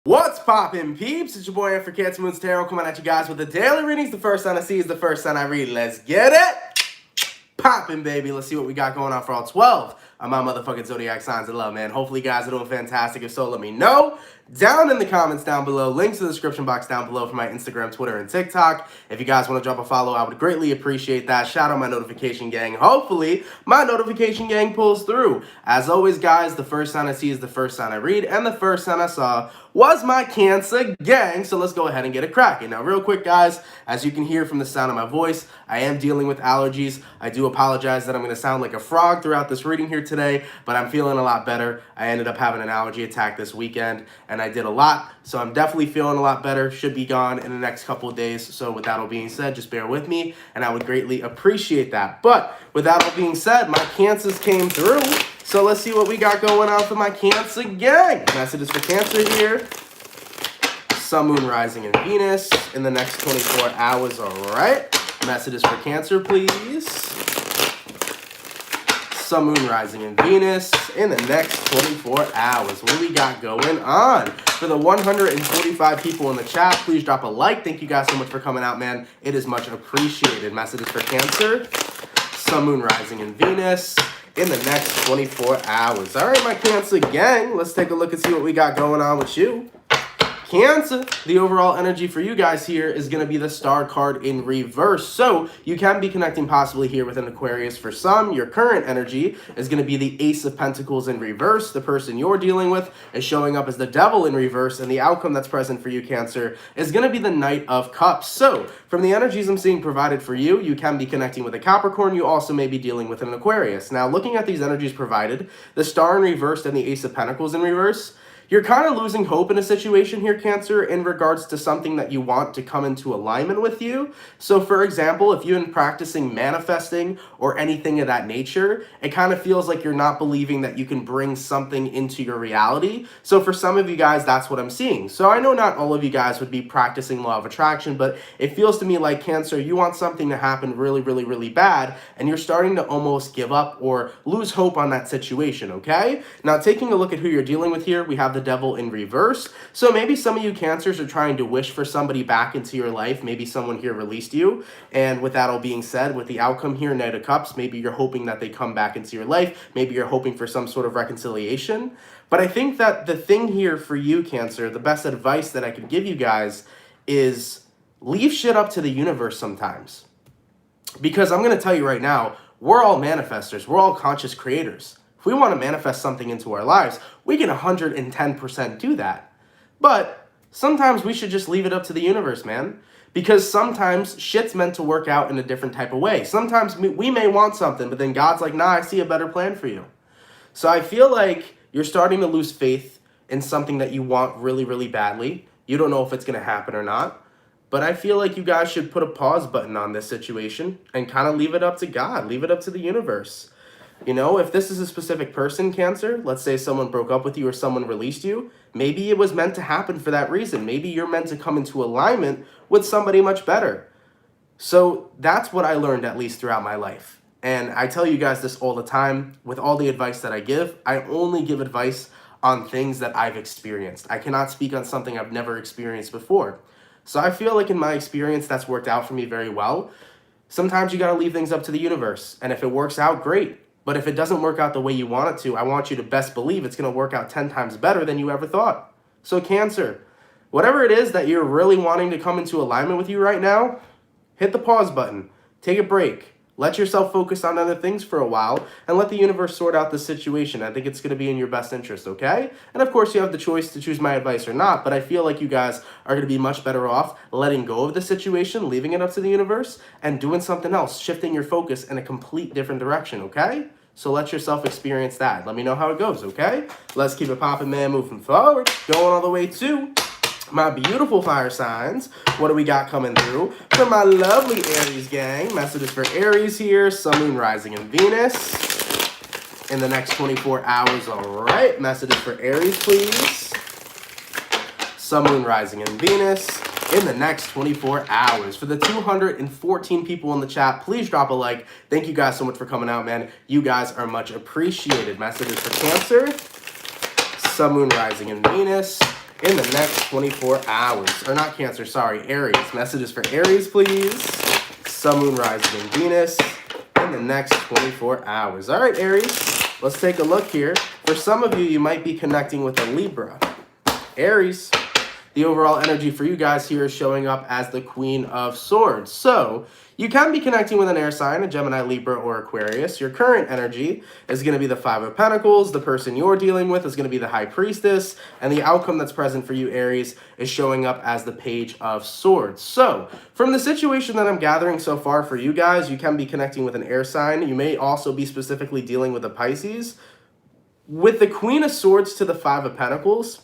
What's poppin', peeps? It's your boy for CancerMoonsTarot coming at you guys with the daily readings. The first sign I see is the first sign I read. Let's get it poppin', baby. Let's see what we got going on for all 12 of my motherfucking zodiac signs of love, man. Hopefully you guys are doing fantastic. If so, let me know down in the comments down below. Links in the description box down below for my Instagram, Twitter, and TikTok. If you guys want to drop a follow, I would greatly appreciate that. Shout out my notification gang. Hopefully my notification gang pulls through. As always, guys, the first sign I see is the first sign I read, and the first sign I saw was my Cancer gang. So let's go ahead and get it cracking. Now, real quick, guys, as you can hear from the sound of my voice, I am dealing with allergies. I do apologize that I'm going to sound like a frog throughout this reading here today, but I'm feeling a lot better. I ended up having an allergy attack this weekend, and I did a lot, so I'm definitely feeling a lot better. Should be gone in the next couple of days. So with that all being said, just bear with me, and I would greatly appreciate that. But with that all being said, my Cancers came through. So let's see what we got going on for my Cancer gang. Messages for Cancer here. Sun, Moon, Rising, and Venus in the next 24 hours, all right? Messages for Cancer, please. Sun, Moon, Rising, and Venus in the next 24 hours. What do we got going on? For the 145 people in the chat, please drop a like. Thank you guys so much for coming out, man. It is much appreciated. Messages for Cancer. Sun, Moon, Rising, and Venus in the next 24 hours. All right, my Cancer gang, let's take a look and see what we got going on with you. Cancer, the overall energy for you guys here is going to be the Star card in reverse. So you can be connecting possibly here with an Aquarius for some. Your current energy is going to be the Ace of Pentacles in reverse. The person you're dealing with is showing up as the Devil in reverse. And the outcome that's present for you, Cancer, is going to be the Knight of Cups. So from the energies I'm seeing provided for you, you can be connecting with a Capricorn. You also may be dealing with an Aquarius. Now, looking at these energies provided, the Star in reverse and the Ace of Pentacles in reverse, you're kind of losing hope in a situation here, Cancer, in regards to something that you want to come into alignment with you. So, for example, if you've been practicing manifesting or anything of that nature, it kind of feels like you're not believing that you can bring something into your reality. So, for some of you guys, that's what I'm seeing. So, I know not all of you guys would be practicing law of attraction, but it feels to me like, Cancer, you want something to happen really, really, really bad, and you're starting to almost give up or lose hope on that situation, okay? Now, taking a look at who you're dealing with here, we have the Devil in reverse. So maybe some of you Cancers are trying to wish for somebody back into your life. Maybe someone here released you. And with that all being said, with the outcome here, Knight of Cups, maybe you're hoping that they come back into your life. Maybe you're hoping for some sort of reconciliation. But I think that the thing here for you, Cancer, the best advice that I could give you guys is leave shit up to the universe sometimes. Because I'm going to tell you right now, we're all manifestors. We're all conscious creators. If we want to manifest something into our lives, we can 110% do that. But sometimes we should just leave it up to the universe, man. Because sometimes shit's meant to work out in a different type of way. Sometimes we may want something, but then God's like, nah, I see a better plan for you. So I feel like you're starting to lose faith in something that you want really, really badly. You don't know if it's going to happen or not. But I feel like you guys should put a pause button on this situation and kind of leave it up to God. Leave it up to the universe. You know, if this is a specific person, Cancer, let's say someone broke up with you or someone released you, maybe it was meant to happen for that reason. Maybe you're meant to come into alignment with somebody much better. So that's what I learned, at least throughout my life. And I tell you guys this all the time. With all the advice that I give, I only give advice on things that I've experienced. I cannot speak on something I've never experienced before. So I feel like in my experience, that's worked out for me very well. Sometimes you got to leave things up to the universe. And if it works out, great. But if it doesn't work out the way you want it to, I want you to best believe it's going to work out 10 times better than you ever thought. So Cancer, whatever it is that you're really wanting to come into alignment with you right now, hit the pause button, take a break, let yourself focus on other things for a while, and let the universe sort out the situation. I think it's going to be in your best interest, okay? And of course, you have the choice to choose my advice or not, but I feel like you guys are going to be much better off letting go of the situation, leaving it up to the universe, and doing something else, shifting your focus in a complete different direction, okay? So let yourself experience that. Let me know how it goes, okay? Let's keep it popping, man, moving forward. Going all the way to my beautiful fire signs. What do we got coming through for my lovely Aries gang? Messages for Aries here. Sun, Moon, Rising, and Venus in the next 24 hours. All right. Messages for Aries, please. Sun, Moon, Rising, and Venus in the next 24 hours. For the 214 people in the chat, please drop a like. Thank you guys so much for coming out, man. You guys are much appreciated. Messages for Cancer. Sun, Moon, Rising, and Venus in the next 24 hours. Or not Cancer, sorry, Aries. Messages for Aries, please. Sun, Moon, Rising, and Venus in the next 24 hours. All right, Aries, let's take a look here. For some of you, you might be connecting with a Libra. Aries, the overall energy for you guys here is showing up as the Queen of Swords. So you can be connecting with an air sign, a Gemini, Libra, or Aquarius. Your current energy is going to be the Five of Pentacles. The person you're dealing with is going to be the High Priestess. And the outcome that's present for you, Aries, is showing up as the Page of Swords. So from the situation that I'm gathering so far for you guys, you can be connecting with an air sign. You may also be specifically dealing with a Pisces. With the Queen of Swords to the Five of Pentacles,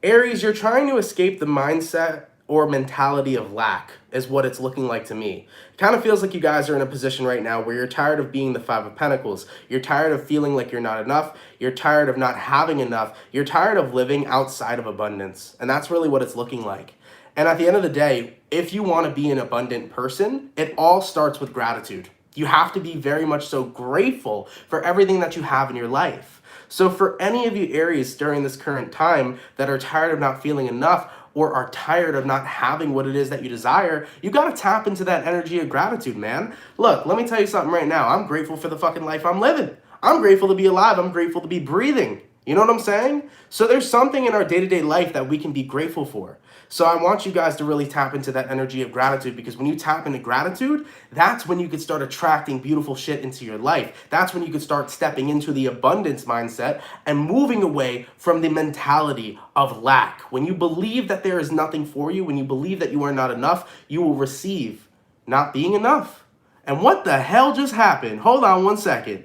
Aries, you're trying to escape the mindset or mentality of lack is what it's looking like to me. It kind of feels like you guys are in a position right now where you're tired of being the Five of Pentacles. You're tired of feeling like you're not enough. You're tired of not having enough. You're tired of living outside of abundance. And that's really what it's looking like. And at the end of the day, if you want to be an abundant person, it all starts with gratitude. You have to be very much so grateful for everything that you have in your life. So for any of you Aries during this current time that are tired of not feeling enough or are tired of not having what it is that you desire, you got to tap into that energy of gratitude, man. Look, let me tell you something right now. I'm grateful for the fucking life I'm living. I'm grateful to be alive. I'm grateful to be breathing. You know what I'm saying? So there's something in our day-to-day life that we can be grateful for. So I want you guys to really tap into that energy of gratitude, because when you tap into gratitude, that's when you can start attracting beautiful shit into your life. That's when you can start stepping into the abundance mindset and moving away from the mentality of lack. When you believe that there is nothing for you, when you believe that you are not enough, you will receive not being enough. And what the hell just happened? Hold on one second.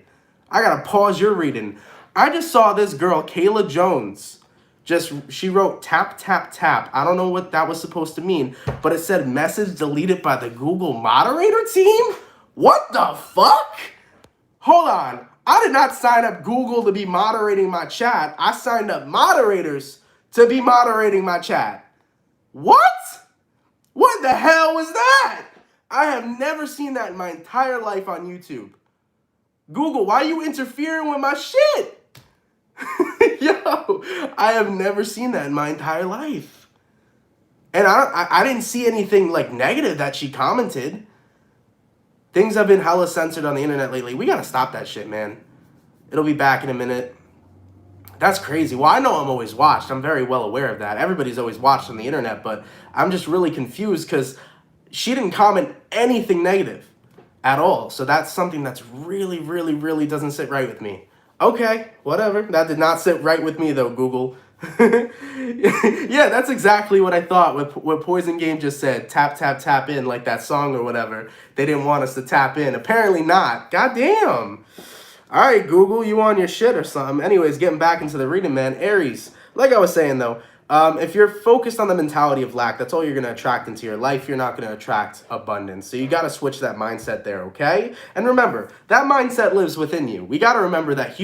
I gotta pause your reading. I just saw this girl, Kayla Jones. She wrote tap, tap, tap. I don't know what that was supposed to mean, but it said message deleted by the Google moderator team? What the fuck? Hold on. I did not sign up Google to be moderating my chat. I signed up moderators to be moderating my chat. What? What the hell was that? I have never seen that in my entire life on YouTube. Google, why are you interfering with my shit? Yo, I have never seen that in my entire life. And I didn't see anything like negative that she commented. Things have been hella censored on the internet lately. We gotta stop that shit, man. It'll be back in a minute. That's crazy. Well, I know I'm always watched. I'm very well aware of that. Everybody's always watched on the internet, but I'm just really confused because she didn't comment anything negative at all. So that's something that's really, really, really doesn't sit right with me. Okay, whatever. That did not sit right with me, though, Google. Yeah, that's exactly what I thought what Poison Game just said. Tap, tap, tap in, like that song or whatever. They didn't want us to tap in. Apparently not. Goddamn. All right, Google, you on your shit or something. Anyways, getting back into the reading, man. Aries, like I was saying, though, if you're focused on the mentality of lack, that's all you're going to attract into your life. You're not going to attract abundance. So you got to switch that mindset there, okay? And remember, that mindset lives within you. We got to remember that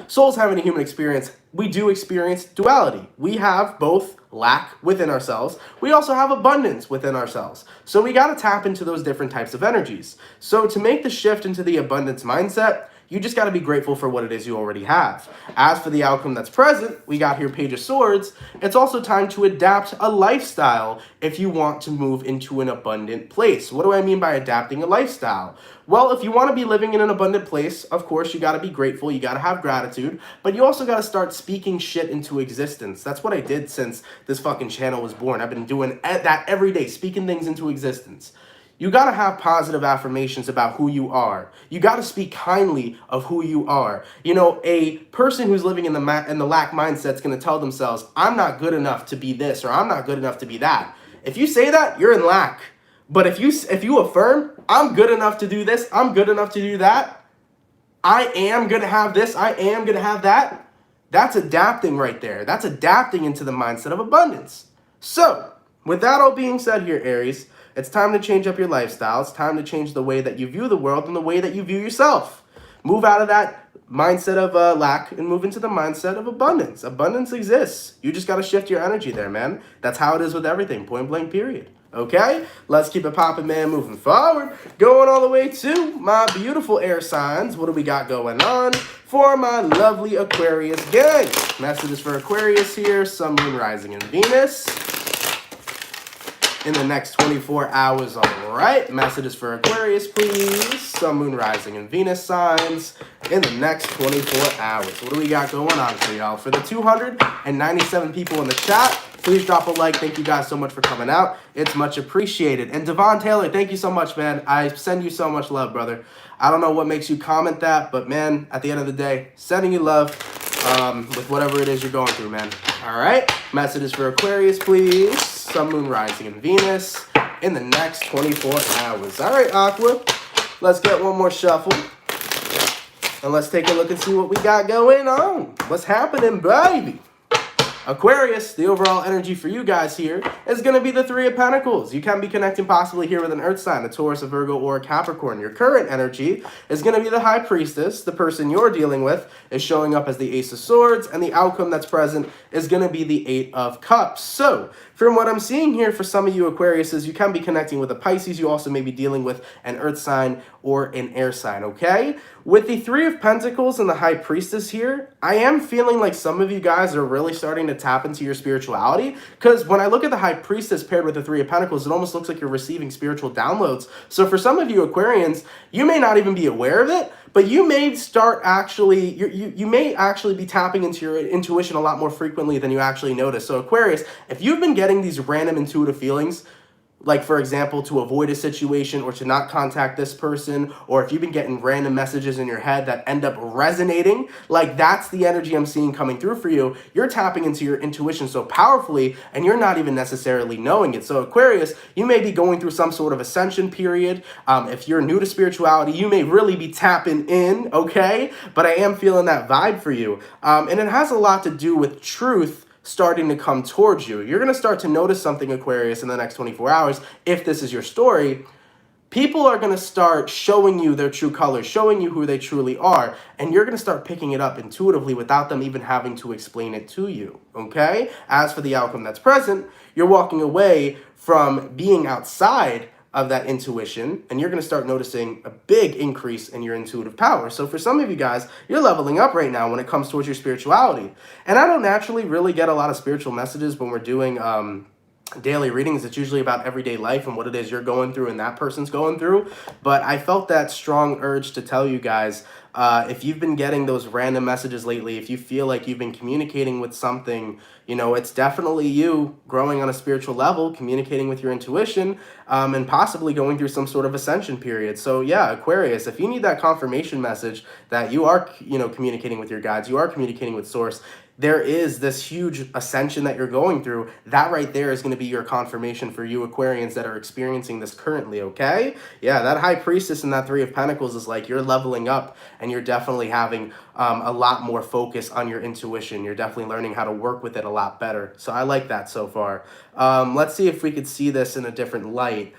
souls having a human experience, we do experience duality. We have both lack within ourselves. We also have abundance within ourselves. So we got to tap into those different types of energies. So to make the shift into the abundance mindset, you just got to be grateful for what it is you already have. As for the outcome that's present, we got here Page of Swords. It's also time to adapt a lifestyle if you want to move into an abundant place. What do I mean by adapting a lifestyle? Well, if you want to be living in an abundant place, of course, you got to be grateful. You got to have gratitude, but you also got to start speaking shit into existence. That's what I did since this fucking channel was born. I've been doing that every day, speaking things into existence. You got to have positive affirmations about who you are. You got to speak kindly of who you are. You know, a person who's living in the lack mindset is going to tell themselves, I'm not good enough to be this, or I'm not good enough to be that. If you say that, you're in lack. But if you affirm, I'm good enough to do this, I'm good enough to do that, I am going to have this, I am going to have that, that's adapting right there. That's adapting into the mindset of abundance. So, with that all being said here, Aries, it's time to change up your lifestyle. It's time to change the way that you view the world and the way that you view yourself. Move out of that mindset of lack and move into the mindset of abundance. Abundance exists. You just got to shift your energy there, man. That's how it is with everything. Point blank, period. Okay, let's keep it popping, man, moving forward. Going all the way to my beautiful air signs. What do we got going on for my lovely Aquarius gang? Messages for Aquarius here. Sun, Moon, Rising, and Venus in the next 24 hours. All right, messages for Aquarius, please. Sun, Moon, Rising, and Venus signs in the next 24 hours. What do we got going on for y'all? For the 297 people in the chat, please drop a like. Thank you guys so much for coming out. It's much appreciated. And Devon Taylor, thank you so much, man. I send you so much love, brother. I don't know what makes you comment that, but man, at the end of the day, sending you love with whatever it is you're going through, man. All right, messages for Aquarius, please. Sun, Moon, Rising, and Venus in the next 24 hours. All right, Aqua, let's get one more shuffle. And let's take a look and see what we got going on. What's happening, baby? Aquarius, the overall energy for you guys here is going to be the Three of Pentacles. You can be connecting possibly here with an Earth sign, a Taurus, a Virgo, or a Capricorn. Your current energy is going to be the High Priestess. The person you're dealing with is showing up as the Ace of Swords, and the outcome that's present is going to be the Eight of Cups. So, from what I'm seeing here for some of you Aquariuses, you can be connecting with a Pisces. You also may be dealing with an Earth sign or an air sign, okay? With the Three of Pentacles and the High Priestess here, I am feeling like some of you guys are really starting to tap into your spirituality, because when I look at the High Priestess paired with the Three of Pentacles, it almost looks like you're receiving spiritual downloads. So for some of you Aquarians, you may not even be aware of it, but you may start actually, you may actually be tapping into your intuition a lot more frequently than you actually notice. So Aquarius, if you've been getting these random intuitive feelings, like for example, to avoid a situation or to not contact this person, or if you've been getting random messages in your head that end up resonating, like that's the energy I'm seeing coming through for you. You're tapping into your intuition so powerfully and you're not even necessarily knowing it. So Aquarius, you may be going through some sort of ascension period. If you're new to spirituality, you may really be tapping in, okay? But I am feeling that vibe for you. And it has a lot to do with truth starting to come towards you. You're going to start to notice something, Aquarius, in the next 24 hours. If this is your story, people are going to start showing you their true colors, showing you who they truly are, and you're going to start picking it up intuitively without them even having to explain it to you, okay? As for the outcome that's present, you're walking away from being outside of that intuition, and you're going to start noticing a big increase in your intuitive power. So for some of you guys, you're leveling up right now when it comes towards your spirituality. And I don't naturally really get a lot of spiritual messages when we're doing daily readings. It's usually about everyday life and what it is you're going through and that person's going through. But I felt that strong urge to tell you guys, if you've been getting those random messages lately, if you feel like you've been communicating with something, you know, it's definitely you growing on a spiritual level, communicating with your intuition, and possibly going through some sort of ascension period. So yeah, Aquarius, if you need that confirmation message that you are, you know, communicating with your guides, you are communicating with Source, there is this huge ascension that you're going through. That right there is going to be your confirmation for you Aquarians that are experiencing this currently, okay? Yeah, that High Priestess and that Three of Pentacles is like you're leveling up and you're definitely having a lot more focus on your intuition. You're definitely learning how to work with it a lot better. So I like that so far. Let's see if we could see this in a different light.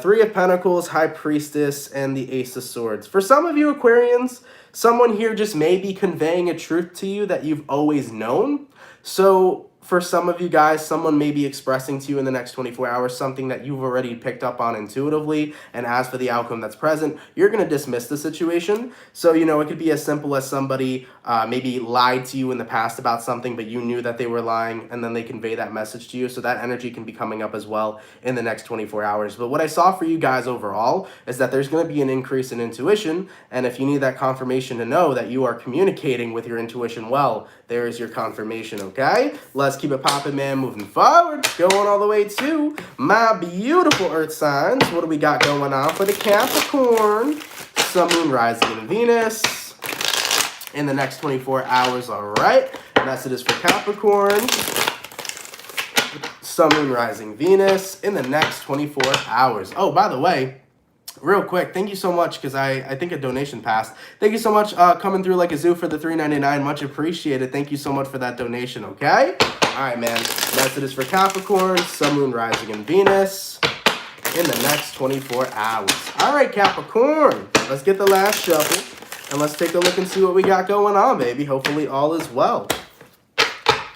Three of Pentacles, High Priestess, and the Ace of Swords. For some of you Aquarians, someone here just may be conveying a truth to you that you've always known. So for some of you guys, someone may be expressing to you in the next 24 hours something that you've already picked up on intuitively, and as for the outcome that's present, you're going to dismiss the situation. So, you know, it could be as simple as somebody maybe lied to you in the past about something, but you knew that they were lying, and then they convey that message to you. So that energy can be coming up as well in the next 24 hours. But what I saw for you guys overall is that there's going to be an increase in intuition, and if you need that confirmation to know that you are communicating with your intuition well, there is your confirmation, okay? Let's keep it popping, man, moving forward. Going all the way to my beautiful Earth signs. What do we got going on for the Capricorn? Sun, Moon, Rising, and Venus in the next 24 hours, all right? Messages for Capricorn. Sun, Moon, Rising, Venus in the next 24 hours. Oh, by the way, real quick, thank you so much, because I think a donation passed. Thank you so much coming through like a zoo for the $3.99. Much appreciated. Thank you so much for that donation, okay? All right, man. Messages for Capricorn, Sun, Moon, Rising, and Venus in the next 24 hours. All right, Capricorn. Let's get the last shuffle. And let's take a look and see what we got going on, baby. Hopefully all is well.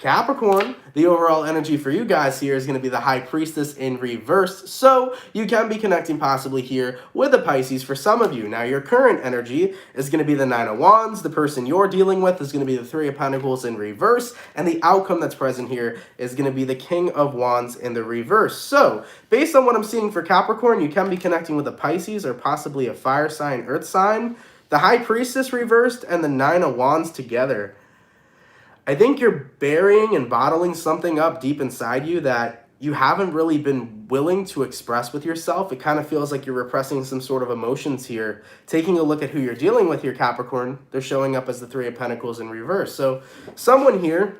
Capricorn, the overall energy for you guys here is going to be the High Priestess in reverse. So you can be connecting possibly here with a Pisces for some of you. Now your current energy is going to be the Nine of Wands. The person you're dealing with is going to be the Three of Pentacles in reverse. And the outcome that's present here is going to be the King of Wands in the reverse. So based on what I'm seeing for Capricorn, you can be connecting with a Pisces or possibly a fire sign, earth sign. The High Priestess reversed and the Nine of Wands together. I think you're burying and bottling something up deep inside you that you haven't really been willing to express with yourself. It kind of feels like you're repressing some sort of emotions here. Taking a look at who you're dealing with here, Capricorn, they're showing up as the Three of Pentacles in reverse. So someone here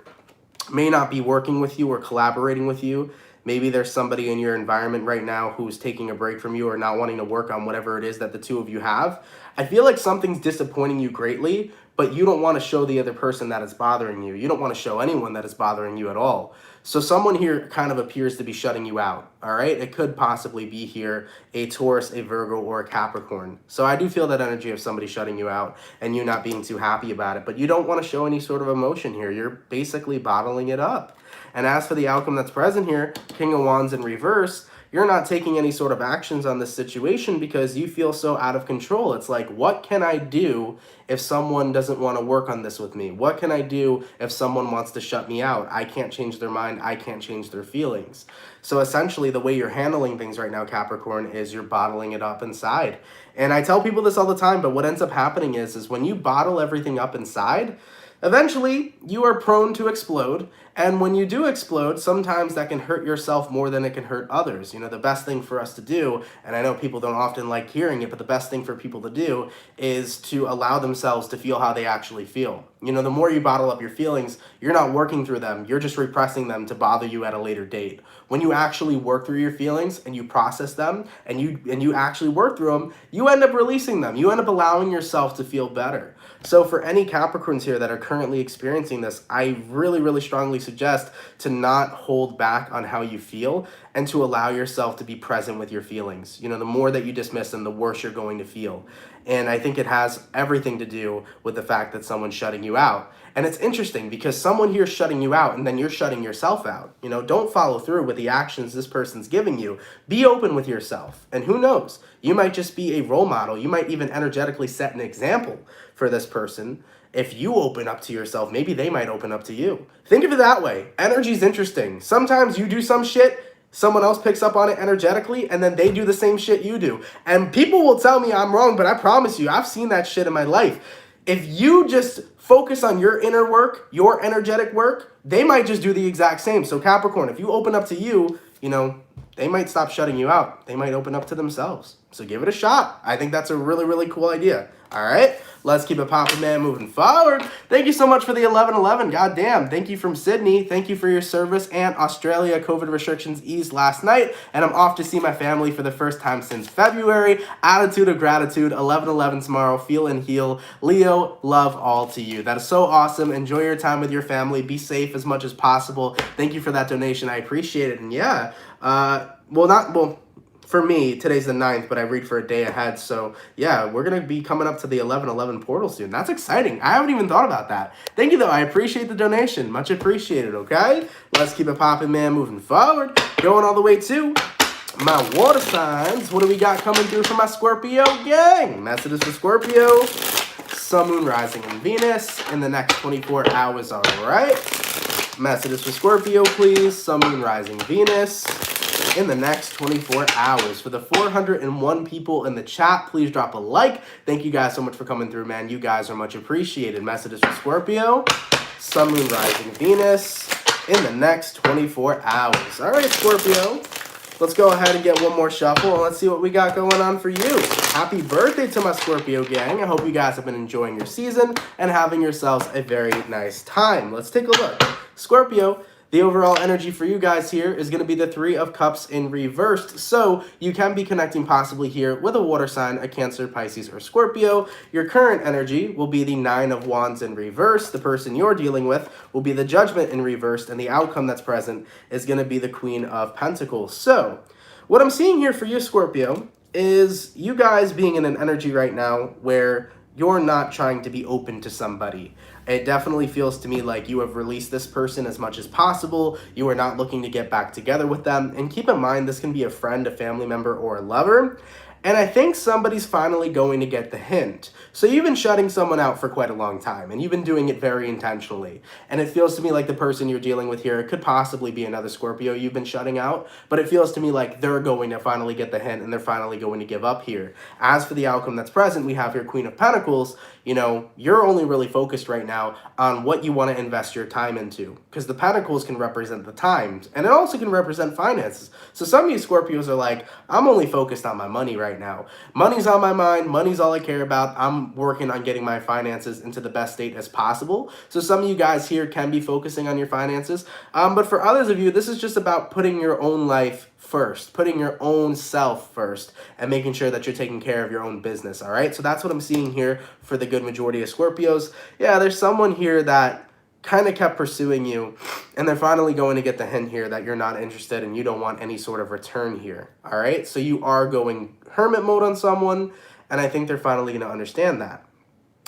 may not be working with you or collaborating with you. Maybe there's somebody in your environment right now who's taking a break from you or not wanting to work on whatever it is that the two of you have. I feel like something's disappointing you greatly, but you don't want to show the other person that it's bothering you. You don't want to show anyone that it's bothering you at all. So someone here kind of appears to be shutting you out, all right? It could possibly be here a Taurus, a Virgo, or a Capricorn. So I do feel that energy of somebody shutting you out and you not being too happy about it, but you don't want to show any sort of emotion here. You're basically bottling it up. And as for the outcome that's present here, King of Wands in reverse, you're not taking any sort of actions on this situation because you feel so out of control. It's like, what can I do if someone doesn't want to work on this with me? What can I do if someone wants to shut me out? I can't change their mind. I can't change their feelings. So essentially, the way you're handling things right now, Capricorn, is you're bottling it up inside. And I tell people this all the time, but what ends up happening is when you bottle everything up inside, eventually, you are prone to explode, and when you do explode, sometimes that can hurt yourself more than it can hurt others. You know, the best thing for us to do, and I know people don't often like hearing it, but the best thing for people to do is to allow themselves to feel how they actually feel. You know, the more you bottle up your feelings, you're not working through them, you're just repressing them to bother you at a later date. When you actually work through your feelings and you process them and you actually work through them, you end up releasing them. You end up allowing yourself to feel better. So for any Capricorns here that are currently experiencing this, I really, really strongly suggest to not hold back on how you feel and to allow yourself to be present with your feelings. You know, the more that you dismiss them, the worse you're going to feel. And I think it has everything to do with the fact that someone's shutting you out. And it's interesting because someone here is shutting you out and then you're shutting yourself out. You know, don't follow through with the actions this person's giving you. Be open with yourself. And who knows, you might just be a role model. You might even energetically set an example for this person. If you open up to yourself, maybe they might open up to you. Think of it that way. Energy's interesting. Sometimes you do some shit, someone else picks up on it energetically, and then they do the same shit you do. And people will tell me I'm wrong, but I promise you, I've seen that shit in my life. If you just focus on your inner work, your energetic work, they might just do the exact same. So Capricorn, if you open up to you, you know, they might stop shutting you out. They might open up to themselves. So give it a shot. I think that's a really, really cool idea. All right, let's keep it poppin', man, moving forward. Thank you so much for the 1111. Goddamn. Thank you from Sydney. Thank you for your service. And Australia, COVID restrictions eased last night, and I'm off to see my family for the first time since February. Attitude of gratitude. 1111 tomorrow. Feel and heal. Leo, love all to you. That is so awesome. Enjoy your time with your family. Be safe as much as possible. Thank you for that donation. I appreciate it. And yeah, for me, today's the 9th, but I read for a day ahead. So yeah, we're going to be coming up to the 1111 portal soon. That's exciting. I haven't even thought about that. Thank you, though. I appreciate the donation. Much appreciated, okay? Let's keep it popping, man, moving forward. Going all the way to my water signs. What do we got coming through for my Scorpio gang? Messages for Scorpio. Sun, Moon, Rising, and Venus in the next 24 hours, all right? Messages for Scorpio, please. Sun, Moon, Rising, Venus in the next 24 hours. For the 401 people in the chat, please drop a like. Thank you guys so much for coming through, man. You guys are much appreciated. Messages for Scorpio, Sun, Moon, Rising, Venus in the next 24 hours. All right, Scorpio, let's go ahead and get one more shuffle and let's see what we got going on for you. Happy birthday to my Scorpio gang. I hope you guys have been enjoying your season and having yourselves a very nice time. Let's take a look. Scorpio, the overall energy for you guys here is going to be the Three of Cups in reversed. So you can be connecting possibly here with a water sign, a Cancer, Pisces, or Scorpio. Your current energy will be the Nine of Wands in reverse. The person you're dealing with will be the Judgment in reversed. And the outcome that's present is going to be the Queen of Pentacles. So what I'm seeing here for you, Scorpio, is you guys being in an energy right now where you're not trying to be open to somebody. It definitely feels to me like you have released this person as much as possible. You are not looking to get back together with them. And keep in mind, this can be a friend, a family member, or a lover. And I think somebody's finally going to get the hint. So you've been shutting someone out for quite a long time, and you've been doing it very intentionally. And it feels to me like the person you're dealing with here could possibly be another Scorpio you've been shutting out, but it feels to me like they're going to finally get the hint, and they're finally going to give up here. As for the outcome that's present, we have here Queen of Pentacles. You know, you're only really focused right now on what you want to invest your time into, because the Pentacles can represent the times, and it also can represent finances. So some of you Scorpios are like, I'm only focused on my money right now. Money's on my mind. Money's all I care about. I'm working on getting my finances into the best state as possible. So some of you guys here can be focusing on your finances. But for others of you, this is just about putting your own life first, putting your own self first, and making sure that you're taking care of your own business, all right? So that's what I'm seeing here for the good majority of Scorpios. Yeah, there's someone here that kind of kept pursuing you, and they're finally going to get the hint here that you're not interested and you don't want any sort of return here, all right? So you are going hermit mode on someone, and I think they're finally going to understand that.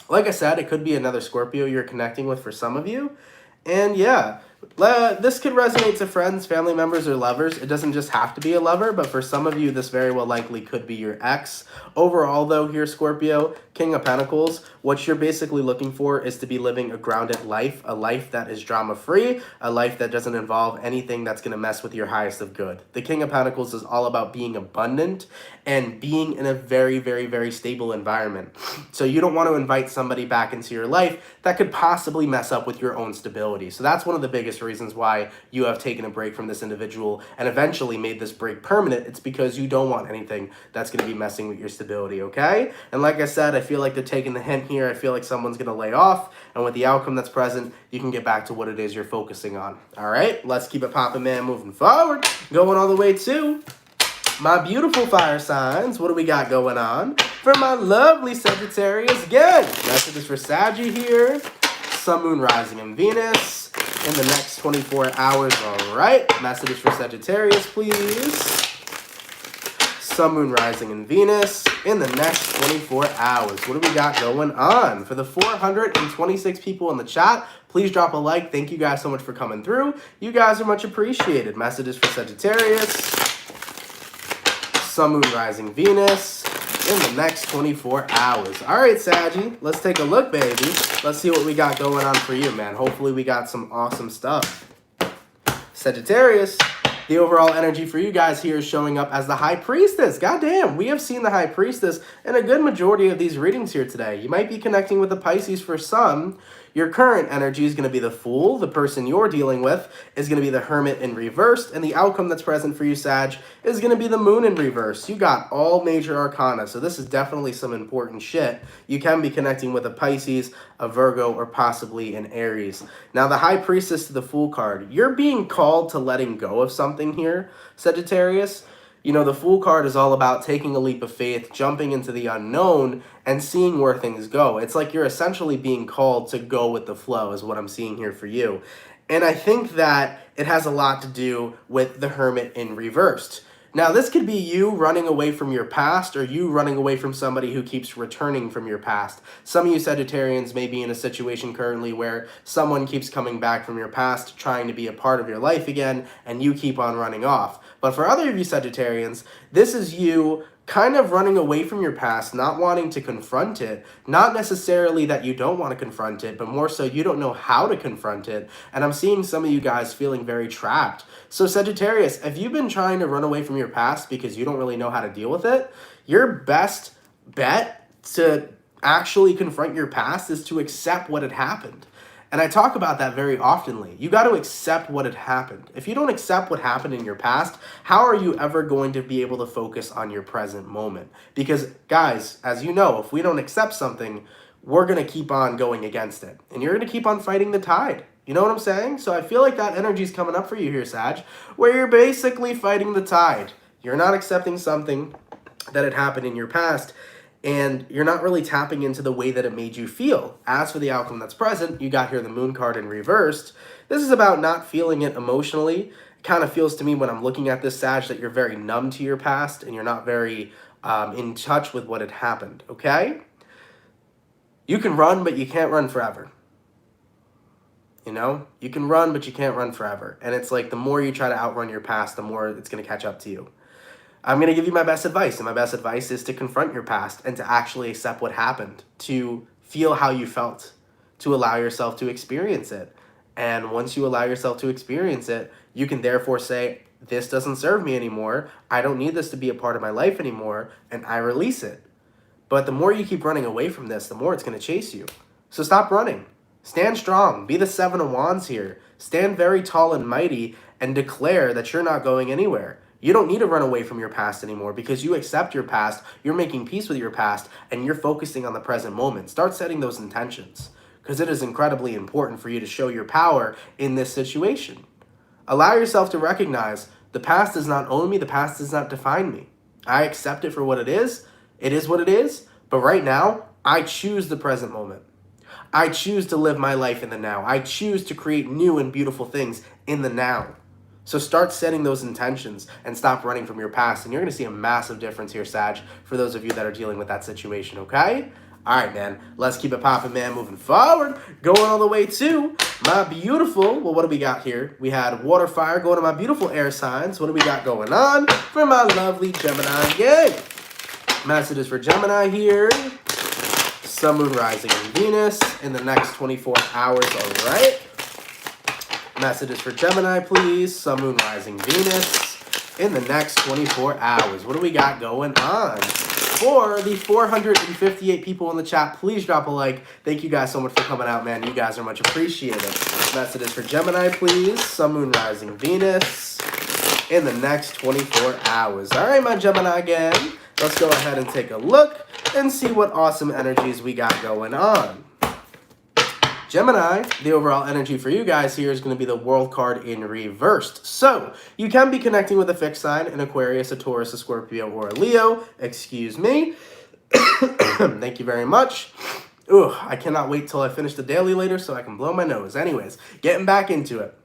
Like I said, it could be another Scorpio you're connecting with for some of you, and yeah, this could resonate to friends, family members, or lovers. It doesn't just have to be a lover, but for some of you, this very well likely could be your ex. Overall, though, here, Scorpio, King of Pentacles, what you're basically looking for is to be living a grounded life, a life that is drama-free, a life that doesn't involve anything that's going to mess with your highest of good. The King of Pentacles is all about being abundant and being in a very, very, very stable environment. So you don't want to invite somebody back into your life that could possibly mess up with your own stability. So that's one of the biggest reasons why you have taken a break from this individual and eventually made this break permanent. It's because you don't want anything that's going to be messing with your stability, okay? And like I said, I feel like they're taking the hint here. I feel like someone's going to lay off, and with the outcome that's present, you can get back to what it is you're focusing on. All right, let's keep it popping, man, moving forward. Going all the way to my beautiful fire signs. What do we got going on for my lovely Sagittarius? Again, messages for Saggy here. Sun, Moon, Rising, and Venus in the next 24 hours. All right, messages for Sagittarius, please. Sun, Moon, Rising, and Venus in the next 24 hours. What do we got going on? For the 426 people in the chat, please drop a like. Thank you guys so much for coming through. You guys are much appreciated. Messages for Sagittarius. Sun, Moon, Rising, Venus in the next 24 hours. All right, Saggy, let's take a look, baby. Let's see what we got going on for you, man. Hopefully we got some awesome stuff. Sagittarius, the overall energy for you guys here is showing up as the High Priestess. Goddamn, we have seen the High Priestess in a good majority of these readings here today. You might be connecting with the Pisces for some. Your current energy is going to be the Fool. The person you're dealing with is going to be the Hermit in reverse. And the outcome that's present for you, Sag, is going to be the Moon in reverse. You got all major arcana, so this is definitely some important shit. You can be connecting with a Pisces, a Virgo, or possibly an Aries. Now, the High Priestess to the Fool card. You're being called to letting go of something here, Sagittarius. You know, the Fool card is all about taking a leap of faith, jumping into the unknown, and seeing where things go. It's like you're essentially being called to go with the flow is what I'm seeing here for you. And I think that it has a lot to do with the Hermit in reversed. Now, this could be you running away from your past or you running away from somebody who keeps returning from your past. Some of you Sagittarians may be in a situation currently where someone keeps coming back from your past, trying to be a part of your life again, and you keep on running off. But for other of you Sagittarians, this is you kind of running away from your past, not wanting to confront it. Not necessarily that you don't want to confront it, but more so you don't know how to confront it. And I'm seeing some of you guys feeling very trapped. So Sagittarius, if you've been trying to run away from your past because you don't really know how to deal with it, your best bet to actually confront your past is to accept what had happened. And I talk about that very oftenly. You got to accept what had happened. If you don't accept what happened in your past, how are you ever going to be able to focus on your present moment? Because, guys, as you know, if we don't accept something, we're going to keep on going against it. And you're going to keep on fighting the tide. You know what I'm saying? So I feel like that energy is coming up for you here, Sag, where you're basically fighting the tide. You're not accepting something that had happened in your past, and you're not really tapping into the way that it made you feel. As for the outcome that's present, you got here the Moon card in reversed. This is about not feeling it emotionally. It kind of feels to me when I'm looking at this, Sag, that you're very numb to your past and you're not very in touch with what had happened, okay? You can run, but you can't run forever. You know, you can run, but you can't run forever. And it's like the more you try to outrun your past, the more it's going to catch up to you. I'm going to give you my best advice. And my best advice is to confront your past and to actually accept what happened, to feel how you felt, to allow yourself to experience it. And once you allow yourself to experience it, you can therefore say, this doesn't serve me anymore. I don't need this to be a part of my life anymore. And I release it. But the more you keep running away from this, the more it's going to chase you. So stop running. Stand strong. Be the Seven of Wands here. Stand very tall and mighty and declare that you're not going anywhere. You don't need to run away from your past anymore because you accept your past, you're making peace with your past, and you're focusing on the present moment. Start setting those intentions because it is incredibly important for you to show your power in this situation. Allow yourself to recognize the past does not own me, the past does not define me. I accept it for what it is what it is, but right now, I choose the present moment. I choose to live my life in the now. I choose to create new and beautiful things in the now. So start setting those intentions and stop running from your past. And you're going to see a massive difference here, Sag, for those of you that are dealing with that situation, okay? All right, man. Let's keep it popping, man. Moving forward. Going all the way to my beautiful, well, what do we got here? We had water, fire, going to my beautiful air signs. What do we got going on for my lovely Gemini gang? Messages for Gemini here. Sun, Moon, Rising, and Venus in the next 24 hours, all right? Messages for Gemini, please. Sun, Moon, Rising, Venus in the next 24 hours. What do we got going on? For the 458 people in the chat, please drop a like. Thank you guys so much for coming out, man. You guys are much appreciated. Messages for Gemini, please. Sun, Moon, Rising, Venus in the next 24 hours. All right, my Gemini gang. Let's go ahead and take a look and see what awesome energies we got going on. Gemini, the overall energy for you guys here is going to be the World card in reversed. So, you can be connecting with a fixed sign, an Aquarius, a Taurus, a Scorpio, or a Leo. Excuse me. Thank you very much. Ooh, I cannot wait till I finish the daily later so I can blow my nose. Anyways, getting back into it.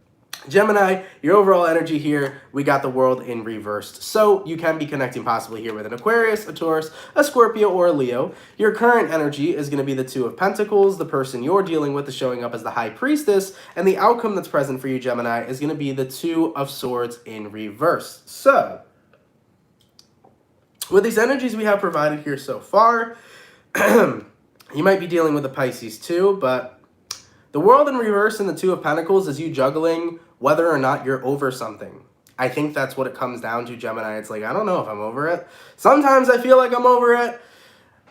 Gemini, your overall energy here, we got the World in reversed. So you can be connecting possibly here with an Aquarius, a Taurus, a Scorpio, or a Leo. Your current energy is going to be the Two of Pentacles. The person you're dealing with is showing up as the High Priestess. And the outcome that's present for you, Gemini, is going to be the Two of Swords in reverse. So, with these energies we have provided here so far, you might be dealing with a Pisces too, but the World in reverse and the Two of Pentacles is you juggling whether or not you're over something. I think that's what it comes down to, Gemini. It's like, I don't know if I'm over it. Sometimes I feel like I'm over it.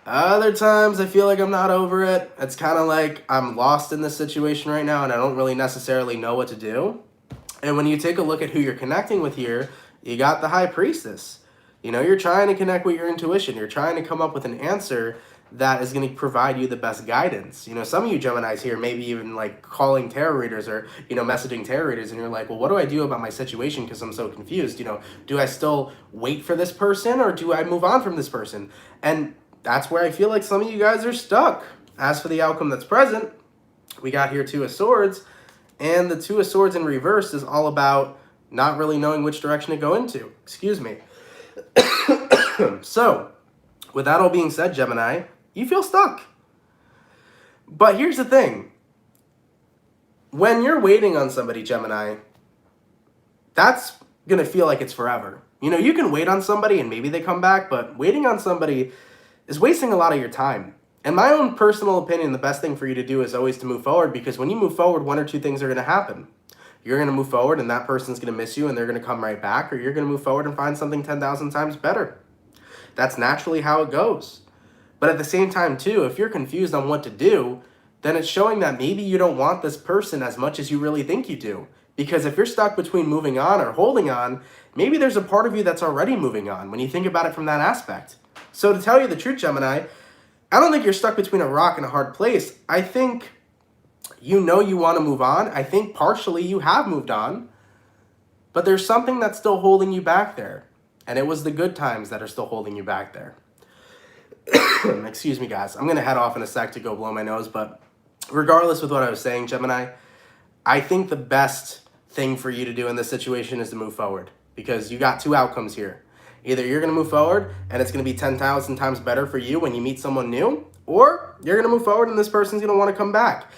Other times I feel like I'm not over it. It's kind of like I'm lost in this situation right now and I don't really necessarily know what to do. And when you take a look at who you're connecting with here, you got the High Priestess. You know, you're trying to connect with your intuition. You're trying to come up with an answer that is going to provide you the best guidance. You know, some of you Geminis here, maybe even like calling tarot readers or, you know, messaging tarot readers, and you're like, well, what do I do about my situation because I'm so confused? You know, do I still wait for this person or do I move on from this person? And that's where I feel like some of you guys are stuck. As for the outcome that's present, we got here Two of Swords, and the Two of Swords in reverse is all about not really knowing which direction to go into. Excuse me. So, with that all being said, Gemini, you feel stuck. But here's the thing. When you're waiting on somebody, Gemini, that's going to feel like it's forever. You know, you can wait on somebody and maybe they come back, but waiting on somebody is wasting a lot of your time. In my own personal opinion, the best thing for you to do is always to move forward, because when you move forward, one or two things are going to happen. You're going to move forward and that person's going to miss you and they're going to come right back, or you're going to move forward and find something 10,000 times better. That's naturally how it goes. But at the same time, too, if you're confused on what to do, then it's showing that maybe you don't want this person as much as you really think you do. Because if you're stuck between moving on or holding on, maybe there's a part of you that's already moving on when you think about it from that aspect. So to tell you the truth, Gemini, I don't think you're stuck between a rock and a hard place. I think you know you want to move on. I think partially you have moved on. But there's something that's still holding you back there. And it was the good times that are still holding you back there. Excuse me, guys. I'm going to head off in a sec to go blow my nose. But regardless with what I was saying, Gemini, I think the best thing for you to do in this situation is to move forward. Because you got two outcomes here. Either you're going to move forward and it's going to be 10,000 times better for you when you meet someone new, or you're going to move forward and this person's going to want to come back.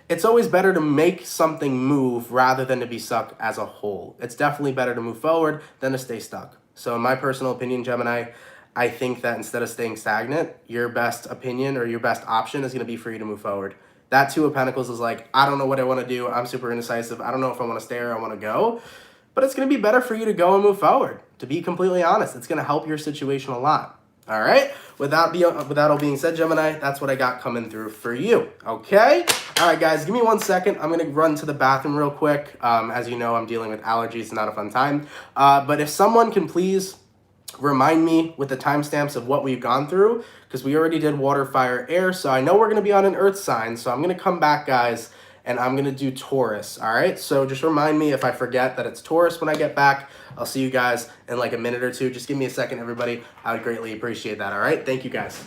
It's always better to make something move rather than to be stuck as a whole. It's definitely better to move forward than to stay stuck. So in my personal opinion, Gemini, I think that instead of staying stagnant, your best opinion or your best option is going to be for you to move forward. That Two of Pentacles is like, I don't know what I want to do. I'm super indecisive. I don't know if I want to stay or I want to go. But it's going to be better for you to go and move forward. To be completely honest, it's going to help your situation a lot. All right? With that all being said, Gemini, that's what I got coming through for you. Okay? All right, guys, give me 1 second. I'm going to run to the bathroom real quick. As you know, I'm dealing with allergies. It's not a fun time. But if someone can please remind me with the timestamps of what we've gone through, because we already did water, fire, air, so I know we're going to be on an earth sign, so I'm going to come back, guys, and I'm going to do Taurus, all right? So just remind me if I forget that it's Taurus when I get back. I'll see you guys in like a minute or two. Just give me a second, everybody. I would greatly appreciate that, all right? Thank you, guys.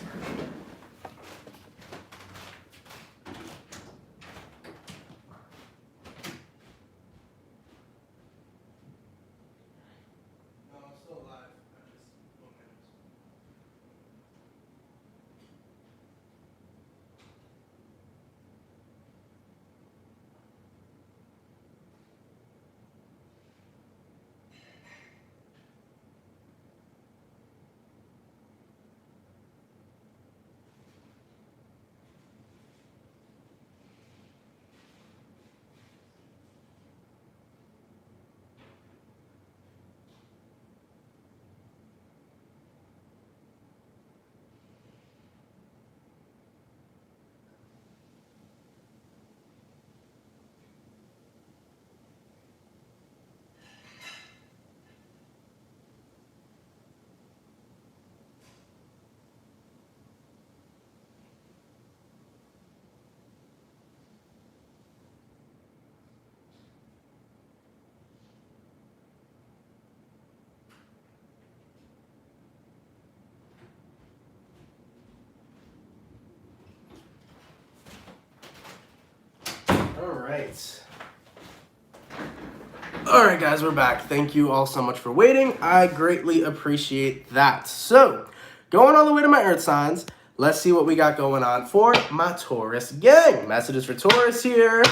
All right, guys, we're back. Thank you all so much for waiting. I greatly appreciate that. So, going all the way to my earth signs, let's see what we got going on for my Taurus gang. Messages for Taurus here.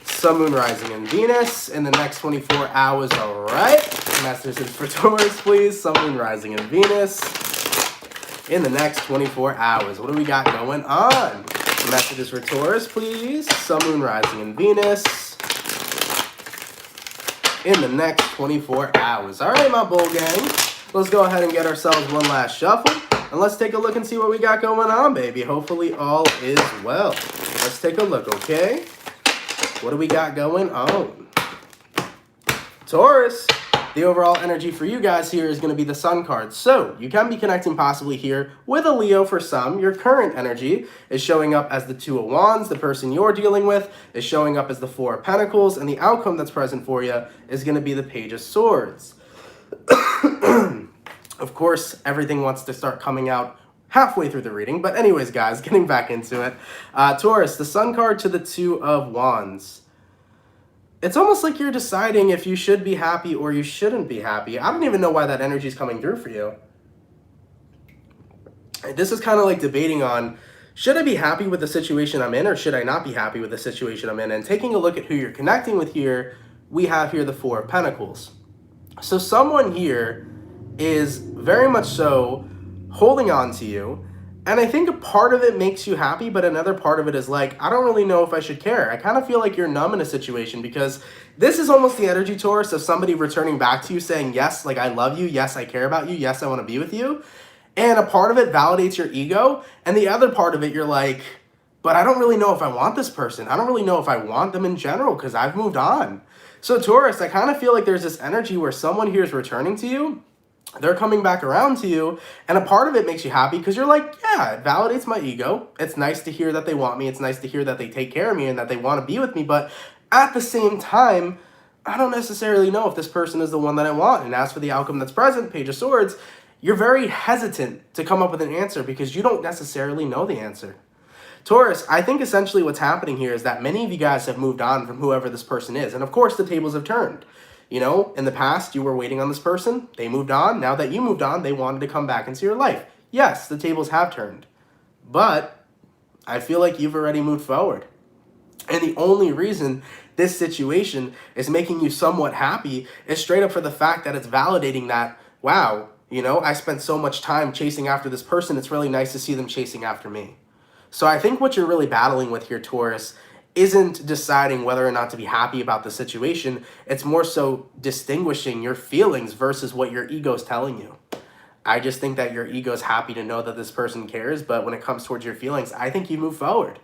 Sun, Moon, Rising, and Venus in the next 24 hours, all right? Messages for Taurus, please. Sun, Moon, Rising, and Venus in the next 24 hours. What do we got going on? Messages for Taurus, please. Sun, Moon, Rising, and Venus in the next 24 hours. All right, my bull gang. Let's go ahead and get ourselves one last shuffle. And let's take a look and see what we got going on, baby. Hopefully all is well. Let's take a look, okay? What do we got going on? Taurus, the overall energy for you guys here is going to be the Sun card. So you can be connecting possibly here with a Leo for some. Your current energy is showing up as the Two of Wands. The person you're dealing with is showing up as the Four of Pentacles. And the outcome that's present for you is going to be the Page of Swords. Of course, everything wants to start coming out halfway through the reading. But anyways, guys, getting back into it. Taurus, the Sun card to the Two of Wands. It's almost like you're deciding if you should be happy or you shouldn't be happy. I don't even know why that energy is coming through for you. This is kind of like debating on, should I be happy with the situation I'm in or should I not be happy with the situation I'm in? And taking a look at who you're connecting with here, we have here the Four of Pentacles. So someone here is very much so holding on to you. And I think a part of it makes you happy, but another part of it is like, I don't really know if I should care. I kind of feel like you're numb in a situation because this is almost the energy, Taurus, of somebody returning back to you saying, yes, like I love you. Yes, I care about you. Yes, I want to be with you. And a part of it validates your ego. And the other part of it, you're like, but I don't really know if I want this person. I don't really know if I want them in general because I've moved on. So Taurus, I kind of feel like there's this energy where someone here is returning to you. They're coming back around to you, and a part of it makes you happy because you're like, yeah, it validates my ego. It's nice to hear that they want me. It's nice to hear that they take care of me and that they want to be with me. But at the same time, I don't necessarily know if this person is the one that I want. And as for the outcome that's present, Page of Swords, you're very hesitant to come up with an answer because you don't necessarily know the answer. Taurus, I think essentially what's happening here is that many of you guys have moved on from whoever this person is. And of course, the tables have turned. You know, in the past, you were waiting on this person. They moved on. Now that you moved on, they wanted to come back into your life. Yes, the tables have turned. but I feel like you've already moved forward. And the only reason this situation is making you somewhat happy is straight up for the fact that it's validating that, wow, you know, I spent so much time chasing after this person. It's really nice to see them chasing after me. So I think what you're really battling with here, Taurus, isn't deciding whether or not to be happy about the situation. It's more so distinguishing your feelings versus what your ego's telling you. I just think that your ego's happy to know that this person cares, but when it comes towards your feelings, I think you move forward.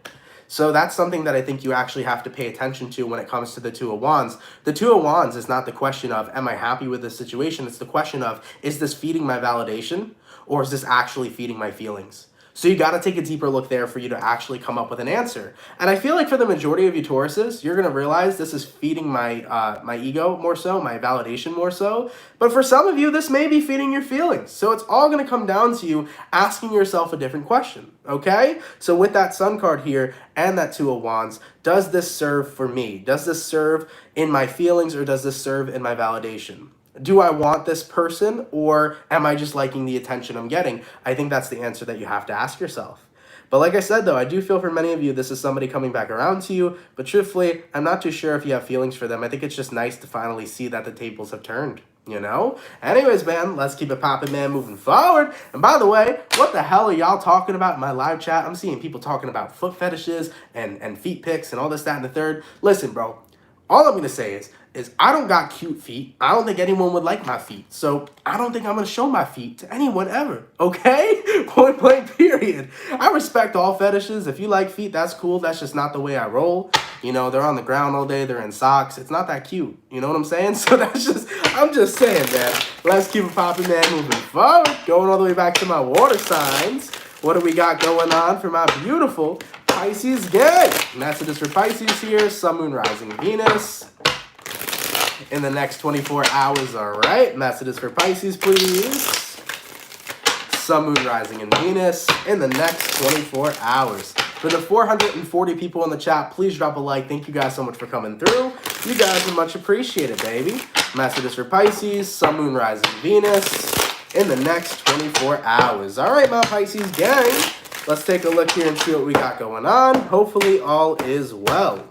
So that's something that I think you actually have to pay attention to when it comes to the Two of Wands. The Two of Wands is not the question of, am I happy with this situation? It's the question of, is this feeding my validation or is this actually feeding my feelings? So you got to take a deeper look there for you to actually come up with an answer. And I feel like for the majority of you Tauruses, you're going to realize this is feeding my my ego more so, my validation more so. But for some of you, this may be feeding your feelings. So it's all going to come down to you asking yourself a different question, okay? So with that Sun card here and that Two of Wands, does this serve for me? Does this serve in my feelings or does this serve in my validation? Do I want this person or am I just liking the attention I'm getting? I think that's the answer that you have to ask yourself. But like I said, though, I do feel for many of you, this is somebody coming back around to you. But truthfully, I'm not too sure if you have feelings for them. I think it's just nice to finally see that the tables have turned, you know? Anyways, man, let's keep it popping, man, moving forward. And by the way, what the hell are y'all talking about in my live chat? I'm seeing people talking about foot fetishes and feet pics and all this, that, and the third. Listen, bro, all I'm going to say is I don't got cute feet. I don't think anyone would like my feet. So I don't think I'm going to show my feet to anyone ever. Okay? Point blank, period. I respect all fetishes. If you like feet, that's cool. That's just not the way I roll. You know, they're on the ground all day. They're in socks. It's not that cute. You know what I'm saying? So that's just, I'm just saying, man. Let's keep it popping, man. Moving forward. Going all the way back to my water signs. What do we got going on for my beautiful Pisces gang? Messages for Pisces here. Sun, Moon, Rising, Venus. In the next 24 hours, all right? Messages for Pisces, please. Sun, Moon, Rising, and Venus in the next 24 hours. For the 440 people in the chat, please drop a like. Thank you guys so much for coming through. You guys are much appreciated, baby. Messages for Pisces, Sun, Moon, Rising, Venus in the next 24 hours. All right, my Pisces gang. Let's take a look here and see what we got going on. Hopefully all is well.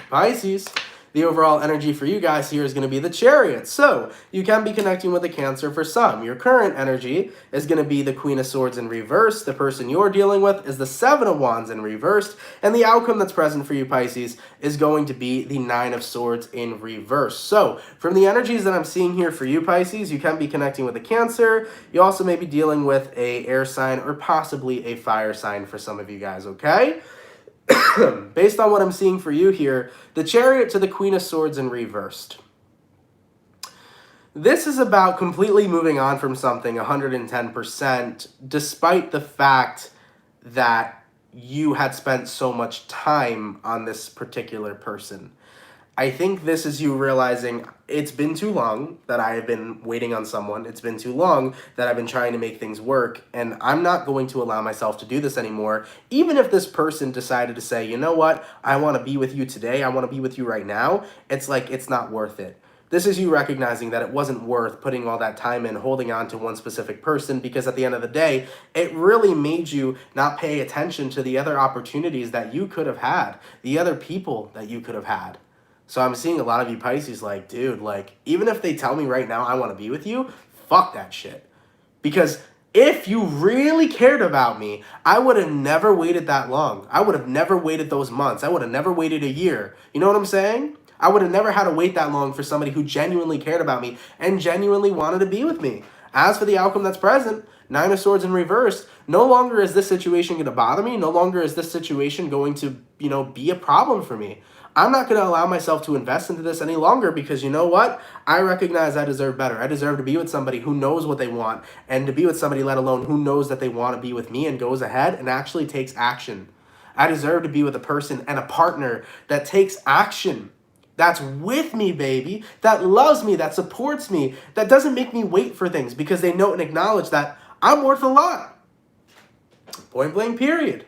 Pisces. The overall energy for you guys here is going to be the Chariot. So you can be connecting with the Cancer for some. Your current energy is going to be the Queen of Swords in reverse. The person you're dealing with is the Seven of Wands in reversed. And the outcome that's present for you, Pisces, is going to be the Nine of Swords in reverse. So from the energies that I'm seeing here for you, Pisces, you can be connecting with the Cancer. You also may be dealing with a air sign or possibly a fire sign for some of you guys, okay? Based on what I'm seeing for you here, the Chariot to the Queen of Swords in reversed. This is about completely moving on from something 110%, despite the fact that you had spent so much time on this particular person. I think this is you realizing it's been too long that I have been waiting on someone. It's been too long that I've been trying to make things work, and I'm not going to allow myself to do this anymore. Even if this person decided to say, you know what, I want to be with you today, I want to be with you right now, it's like it's not worth it. This is you recognizing that it wasn't worth putting all that time in holding on to one specific person, because at the end of the day, it really made you not pay attention to the other opportunities that you could have had, the other people that you could have had. So I'm seeing a lot of you Pisces like, dude, like, even if they tell me right now I want to be with you, fuck that shit. Because if you really cared about me, I would have never waited that long. I would have never waited those months. I would have never waited a year. You know what I'm saying? I would have never had to wait that long for somebody who genuinely cared about me and genuinely wanted to be with me. As for the outcome that's present, Nine of Swords in reverse, no longer is this situation going to bother me. No longer is this situation going to, be a problem for me. I'm not going to allow myself to invest into this any longer because you know what? I recognize I deserve better. I deserve to be with somebody who knows what they want, and to be with somebody, let alone who knows that they want to be with me and goes ahead and actually takes action. I deserve to be with a person and a partner that takes action, that's with me, baby, that loves me, that supports me, that doesn't make me wait for things because they know and acknowledge that I'm worth a lot. Point blank, period.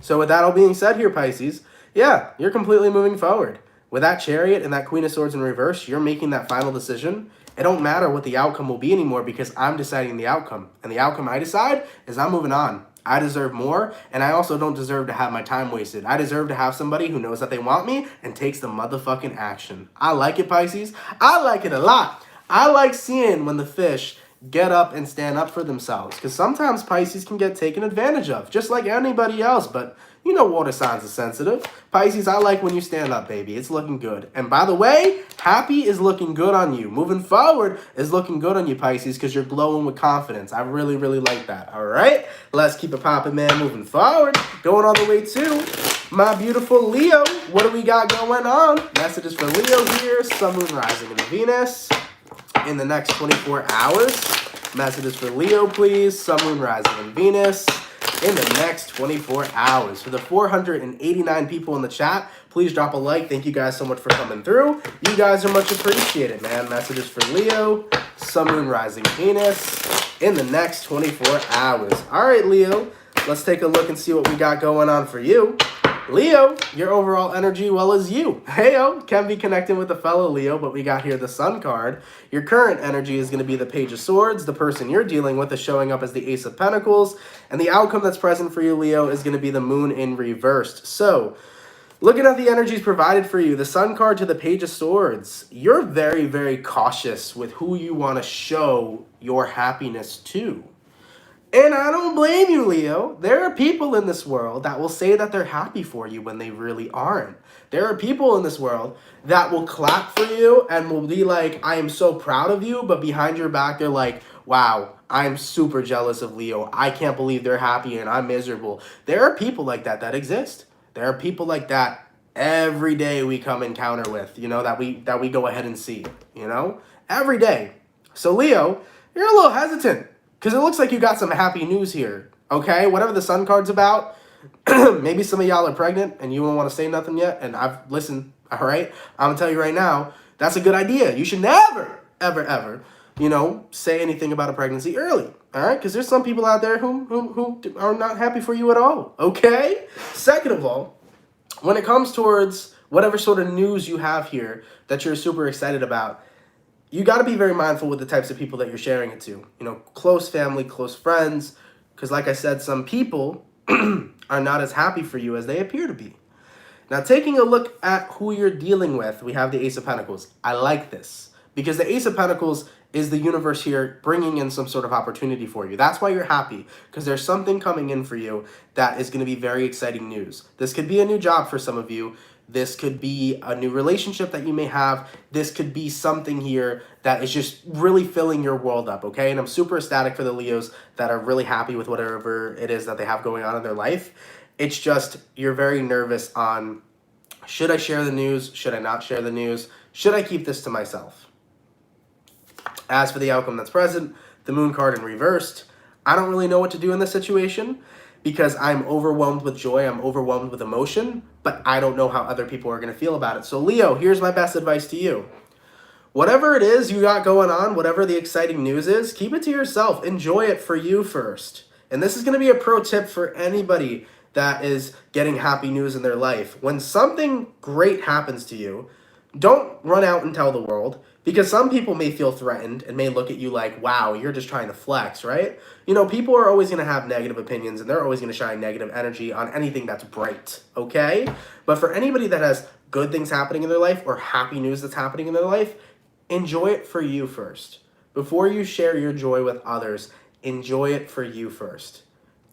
So with that all being said here, Pisces, yeah, you're completely moving forward. With that Chariot and that Queen of Swords in reverse, you're making that final decision. It don't matter what the outcome will be anymore because I'm deciding the outcome. And the outcome I decide is I'm moving on. I deserve more, and I also don't deserve to have my time wasted. I deserve to have somebody who knows that they want me and takes the motherfucking action. I like it, Pisces. I like it a lot. I like seeing when the fish get up and stand up for themselves, because sometimes Pisces can get taken advantage of, just like anybody else, but you know water signs are sensitive. Pisces, I like when you stand up, baby. It's looking good. And by the way, happy is looking good on you. Moving forward is looking good on you, Pisces, because you're glowing with confidence. I really, really like that. All right? Let's keep it popping, man. Moving forward. Going all the way to my beautiful Leo. What do we got going on? Messages for Leo here. Sun, Moon, Rising, and Venus in the next 24 hours. Messages for Leo, please. Sun, Moon, Rising, and Venus in the next 24 hours. For the 489 people in the chat, please drop a like. Thank you guys so much for coming through. You guys are much appreciated, man. Messages for Leo, Sun, Moon, Rising, Venus in the next 24 hours. All right, Leo, let's take a look and see what we got going on for you. Leo, your overall energy, well as you. Heyo, can be connecting with a fellow Leo, but we got here the Sun card. Your current energy is going to be the Page of Swords. The person you're dealing with is showing up as the Ace of Pentacles. And the outcome that's present for you, Leo, is going to be the Moon in reversed. So, looking at the energies provided for you, the Sun card to the Page of Swords, you're very, very cautious with who you want to show your happiness to. And I don't blame you, Leo. There are people in this world that will say that they're happy for you when they really aren't. There are people in this world that will clap for you and will be like, I am so proud of you, but behind your back, they're like, wow, I'm super jealous of Leo. I can't believe they're happy and I'm miserable. There are people like that that exist. There are people like that every day we come encounter with, you know, that we go ahead and see, you know, every day. So Leo, you're a little hesitant, because it looks like you got some happy news here, okay? Whatever the Sun card's about, maybe some of y'all are pregnant and you don't want to say nothing yet. And listen, all right? I'm going to tell you right now, that's a good idea. You should never, ever, ever, you know, say anything about a pregnancy early, all right? Because there's some people out there who are not happy for you at all, okay? Second of all, when it comes towards whatever sort of news you have here that you're super excited about, you got to be very mindful with the types of people that you're sharing it to. You know, close family, close friends. Because like I said, some people are not as happy for you as they appear to be. Now, taking a look at who you're dealing with, we have the Ace of Pentacles. I like this. Because the Ace of Pentacles is the universe here bringing in some sort of opportunity for you. That's why you're happy. Because there's something coming in for you that is going to be very exciting news. This could be a new job for some of you. This could be a new relationship that you may have. This could be something here that is just really filling your world up, okay? And I'm super ecstatic for the Leos that are really happy with whatever it is that they have going on in their life. It's just you're very nervous on, should I share the news? Should I not share the news? Should I keep this to myself? As for the outcome that's present, the Moon card in reversed, I don't really know what to do in this situation, because I'm overwhelmed with joy, I'm overwhelmed with emotion, but I don't know how other people are going to feel about it. So Leo, here's my best advice to you. Whatever it is you got going on, whatever the exciting news is, keep it to yourself. Enjoy it for you first. And this is going to be a pro tip for anybody that is getting happy news in their life. When something great happens to you, don't run out and tell the world, because some people may feel threatened and may look at you like, wow, you're just trying to flex, right? You know, people are always going to have negative opinions and they're always going to shine negative energy on anything that's bright, okay? But for anybody that has good things happening in their life or happy news that's happening in their life, enjoy it for you first. Before you share your joy with others, enjoy it for you first.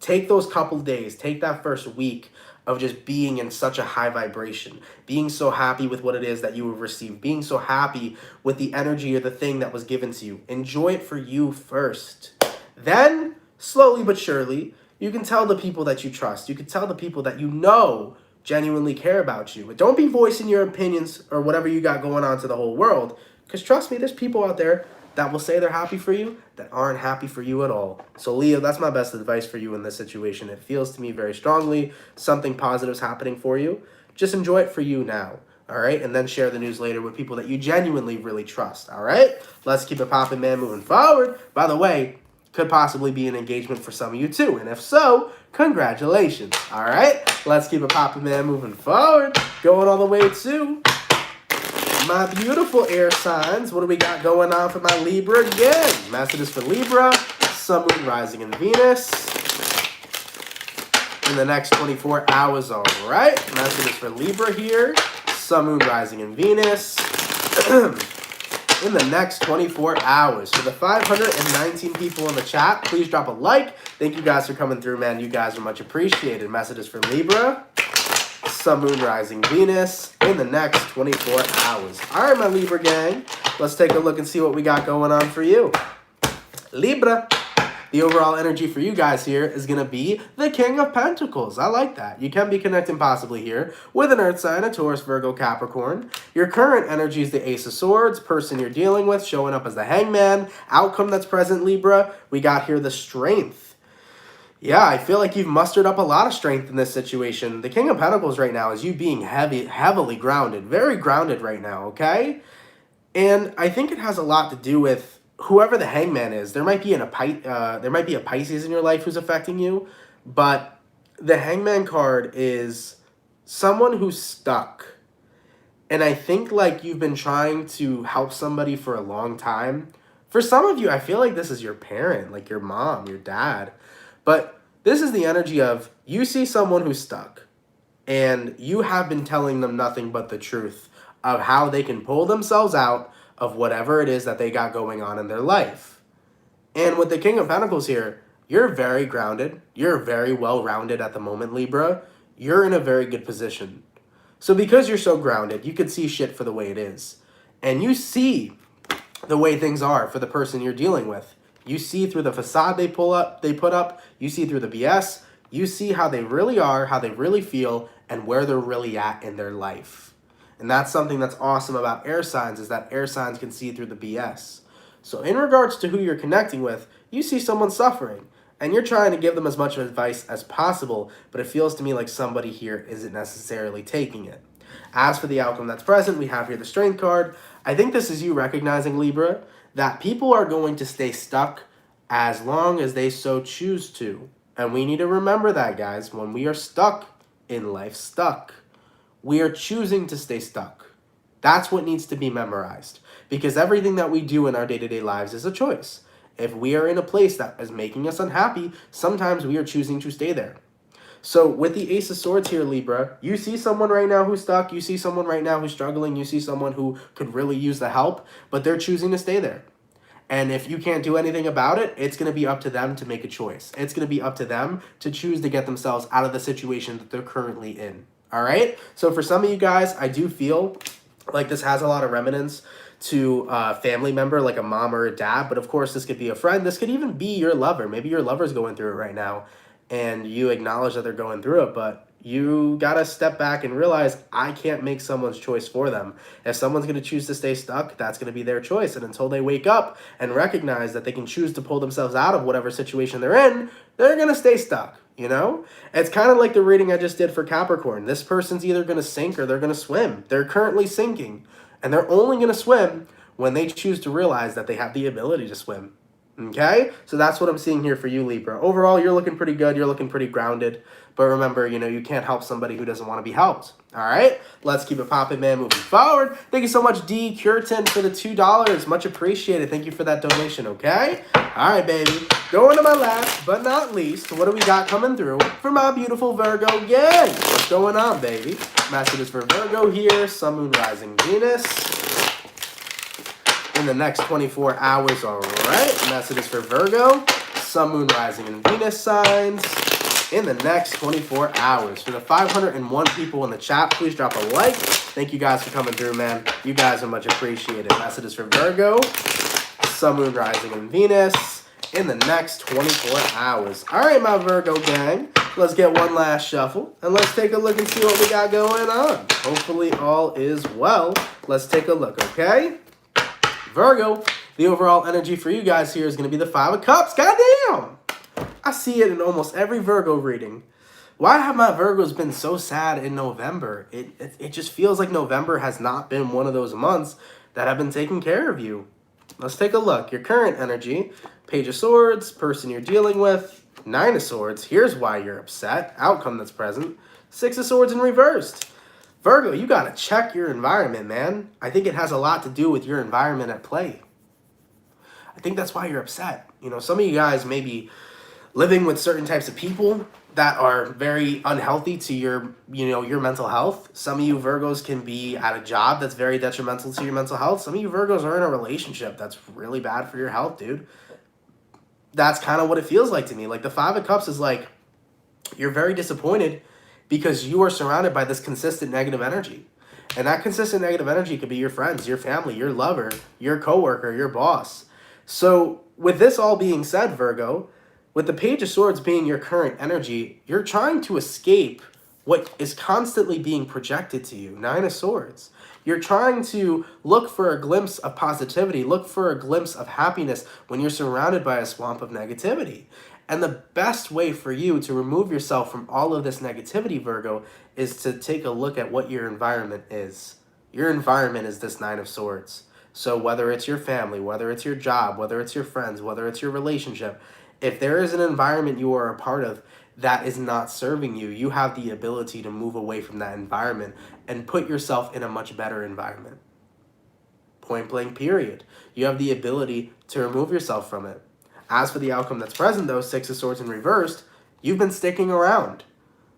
Take those couple days, take that first week of just being in such a high vibration, being so happy with what it is that you have received, being so happy with the energy or the thing that was given to you. Enjoy it for you first. Then, slowly but surely, you can tell the people that you trust. You can tell the people that you know genuinely care about you. But don't be voicing your opinions or whatever you got going on to the whole world. Because trust me, there's people out there that will say they're happy for you that aren't happy for you at all. So Leo, that's my best advice for you in this situation. It feels to me very strongly something positive is happening for you. Just enjoy it for you now, all right? And then share the news later with people that you genuinely really trust, all right? Let's keep it popping, man, moving forward. By the way, could possibly be an engagement for some of you too. And if so, congratulations, all right? Let's keep it popping, man, moving forward. Going all the way to my beautiful air signs. What do we got going on for my Libra again? Messages for Libra, Sun, Moon, Rising, and Venus in the next 24 hours. All right. Messages for Libra here. Sun, Moon, Rising, and Venus. In the next 24 hours. For the 519 people in the chat, please drop a like. Thank you guys for coming through, man. You guys are much appreciated. Messages for Libra. Sun, Moon, Rising, Venus in the next 24 hours. All right, my Libra gang. Let's take a look and see what we got going on for you. Libra. The overall energy for you guys here is going to be the King of Pentacles. I like that. You can be connecting possibly here with an Earth sign, a Taurus, Virgo, Capricorn. Your current energy is the Ace of Swords. Person you're dealing with showing up as the Hangman. Outcome that's present, Libra. We got here the Strength. Yeah, I feel like you've mustered up a lot of strength in this situation. The King of Pentacles right now is you being heavily grounded. Very grounded right now, okay? And I think it has a lot to do with whoever the Hangman is. There might be a Pisces in your life who's affecting you, but the Hangman card is someone who's stuck. And I think like you've been trying to help somebody for a long time. For some of you, I feel like this is your parent, like your mom, your dad. But this is the energy of you see someone who's stuck and you have been telling them nothing but the truth of how they can pull themselves out of whatever it is that they got going on in their life. And with the King of Pentacles here, you're very grounded. You're very well-rounded at the moment, Libra. You're in a very good position. So because you're so grounded, you can see shit for the way it is. And you see the way things are for the person you're dealing with. You see through the facade they put up. You see through the BS. You see how they really are, how they really feel, and where they're really at in their life. And that's something that's awesome about air signs, is that air signs can see through the BS. So in regards to who you're connecting with, you see someone suffering, and you're trying to give them as much advice as possible, but it feels to me like somebody here isn't necessarily taking it. As for the outcome that's present, we have here the Strength card. I think this is you recognizing, Libra, that people are going to stay stuck as long as they so choose to. And we need to remember that, guys. When we are stuck in life, we are choosing to stay stuck. That's what needs to be memorized. Because everything that we do in our day-to-day lives is a choice. If we are in a place that is making us unhappy, sometimes we are choosing to stay there. So with the Ace of Swords here, Libra, you see someone right now who's stuck. You see someone right now who's struggling. You see someone who could really use the help, but they're choosing to stay there. And if you can't do anything about it, it's going to be up to them to make a choice. It's going to be up to them to choose to get themselves out of the situation that they're currently in. All right? So for some of you guys, I do feel like this has a lot of remnants to a family member, like a mom or a dad. But of course, this could be a friend. This could even be your lover. Maybe your lover's going through it right now, and you acknowledge that they're going through it, but you got to step back and realize I can't make someone's choice for them. If someone's going to choose to stay stuck, that's going to be their choice. And until they wake up and recognize that they can choose to pull themselves out of whatever situation they're in, they're going to stay stuck, you know? It's kind of like the reading I just did for Capricorn. This person's either going to sink or they're going to swim. They're currently sinking, and they're only going to swim when they choose to realize that they have the ability to swim. Okay? So that's what I'm seeing here for you, Libra. Overall, you're looking pretty good. You're looking pretty grounded. But remember, you know, you can't help somebody who doesn't want to be helped. All right? Let's keep it popping, man, moving forward. Thank you so much, D. Curtin, for the $2. Much appreciated. Thank you for that donation, okay? All right, baby. Going to my last but not least, what do we got coming through for my beautiful Virgo gang? What's going on, baby? Messages for Virgo here. Sun, Moon, Rising, Venus. In the next 24 hours, all right. Messages for Virgo, Sun, Moon, Rising, and Venus signs in the next 24 hours. For the 501 people in the chat, please drop a like. Thank you guys for coming through, man. You guys are much appreciated. Messages for Virgo, Sun, Moon, Rising, and Venus in the next 24 hours. All right, my Virgo gang, let's get one last shuffle, and let's take a look and see what we got going on. Hopefully all is well. Let's take a look, okay? Virgo, the overall energy for you guys here is going to be the 5 of Cups. Goddamn! I see it in almost every Virgo reading. Why have my Virgos been so sad in November? It just feels like November has not been one of those months that have been taking care of you. Let's take a look. Your current energy, Page of Swords, person you're dealing with, 9 of Swords. Here's why you're upset. Outcome that's present. 6 of Swords in reversed. Virgo, you got to check your environment, man. I think it has a lot to do with your environment at play. I think that's why you're upset. You know, some of you guys may be living with certain types of people that are very unhealthy to your, your mental health. Some of you Virgos can be at a job that's very detrimental to your mental health. Some of you Virgos are in a relationship that's really bad for your health, dude. That's kind of what it feels like to me. Like the Five of Cups is like, you're very disappointed because you are surrounded by this consistent negative energy. And that consistent negative energy could be your friends, your family, your lover, your coworker, your boss. So with this all being said, Virgo, with the Page of Swords being your current energy, you're trying to escape what is constantly being projected to you. Nine of Swords. You're trying to look for a glimpse of positivity, look for a glimpse of happiness when you're surrounded by a swamp of negativity. And the best way for you to remove yourself from all of this negativity, Virgo, is to take a look at what your environment is. Your environment is this Nine of Swords. So whether it's your family, whether it's your job, whether it's your friends, whether it's your relationship, if there is an environment you are a part of that is not serving you, you have the ability to move away from that environment and put yourself in a much better environment. Point blank, period. You have the ability to remove yourself from it. As for the outcome that's present, though, Six of Swords in reversed, you've been sticking around.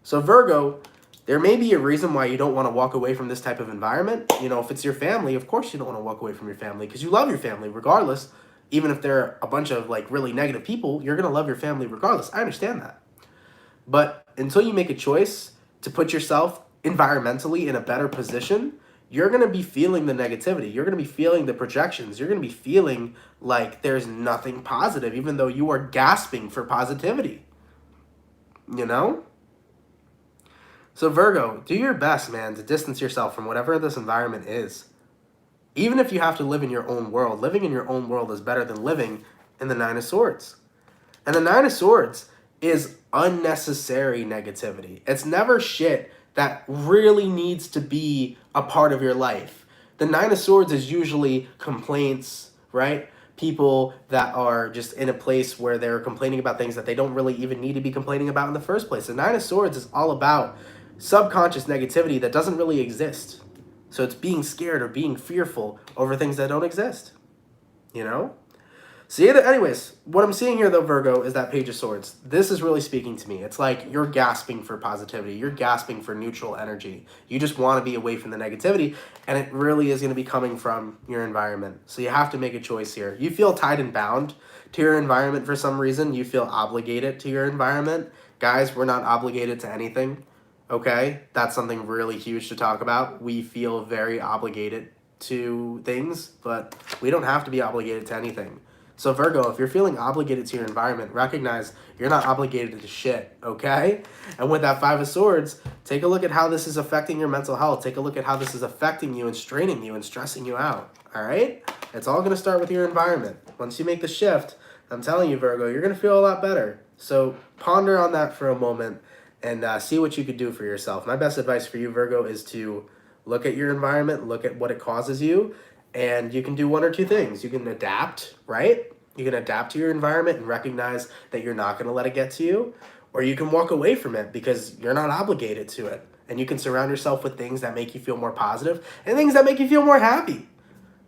So Virgo, there may be a reason why you don't want to walk away from this type of environment. If it's your family, of course you don't want to walk away from your family because you love your family regardless. Even if they're a bunch of like really negative people, you're going to love your family regardless. I understand that. But until you make a choice to put yourself environmentally in a better position, you're going to be feeling the negativity. You're going to be feeling the projections. You're going to be feeling like there's nothing positive, even though you are gasping for positivity. So Virgo, do your best, man, to distance yourself from whatever this environment is. Even if you have to live in your own world, living in your own world is better than living in the Nine of Swords. And the Nine of Swords is unnecessary negativity. It's never shit that really needs to be a part of your life. The Nine of Swords is usually complaints, right? People that are just in a place where they're complaining about things that they don't really even need to be complaining about in the first place. The Nine of Swords is all about subconscious negativity that doesn't really exist. So it's being scared or being fearful over things that don't exist. So anyways, what I'm seeing here, though, Virgo, is that Page of Swords. This is really speaking to me. It's like you're gasping for positivity. You're gasping for neutral energy. You just want to be away from the negativity, and it really is going to be coming from your environment. So you have to make a choice here. You feel tied and bound to your environment for some reason. You feel obligated to your environment. Guys, we're not obligated to anything, okay? That's something really huge to talk about. We feel very obligated to things, but we don't have to be obligated to anything. So Virgo, if you're feeling obligated to your environment, recognize you're not obligated to shit, okay? And with that Five of Swords, take a look at how this is affecting your mental health. Take a look at how this is affecting you and straining you and stressing you out, all right? It's all going to start with your environment. Once you make the shift, I'm telling you, Virgo, you're going to feel a lot better. So ponder on that for a moment and see what you could do for yourself. My best advice for you, Virgo, is to look at your environment, look at what it causes you, and you can do one or two things. You can adapt, right? You can adapt to your environment and recognize that you're not going to let it get to you. Or you can walk away from it because you're not obligated to it. And you can surround yourself with things that make you feel more positive and things that make you feel more happy.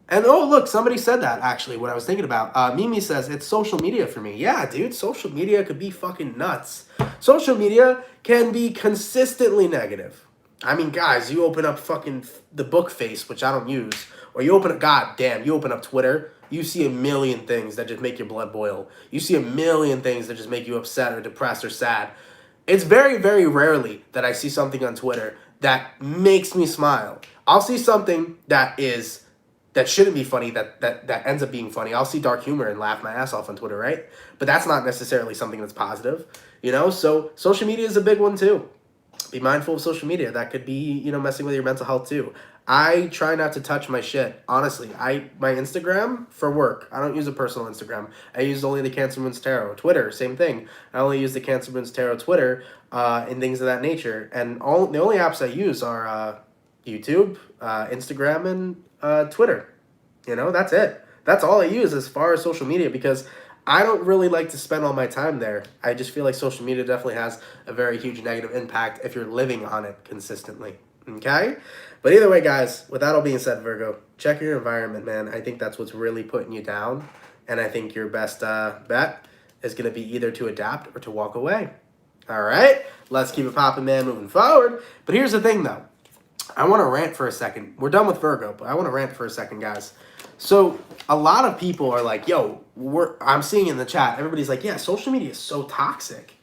And oh, look, somebody said that, actually, what I was thinking about. Mimi says, it's social media for me. Yeah, dude, social media could be fucking nuts. Social media can be consistently negative. I mean, guys, you open up fucking the book face, which I don't use, or you open up, you open up Twitter, you see a million things that just make your blood boil. You see a million things that just make you upset or depressed or sad. It's very, very rarely that I see something on Twitter that makes me smile. I'll see something that shouldn't be funny, that ends up being funny. I'll see dark humor and laugh my ass off on Twitter, right? But that's not necessarily something that's positive, So social media is a big one too. Be mindful of social media. That could be, messing with your mental health too. I try not to touch my shit. Honestly, my Instagram for work. I don't use a personal Instagram. I use only the CancerMoonsTarot. Twitter, same thing. I only use the CancerMoonsTarot Twitter and things of that nature. And the only apps I use are YouTube, Instagram, and Twitter. That's it. That's all I use as far as social media because I don't really like to spend all my time there. I just feel like social media definitely has a very huge negative impact if you're living on it consistently. Okay? But either way, guys, with that all being said, Virgo, check your environment, man. I think that's what's really putting you down. And I think your best bet is going to be either to adapt or to walk away. All right, let's keep it popping, man, moving forward. But here's the thing, though. I want to rant for a second. We're done with Virgo, but I want to rant for a second, guys. So a lot of people are like, yo, I'm seeing in the chat, everybody's like, yeah, social media is so toxic.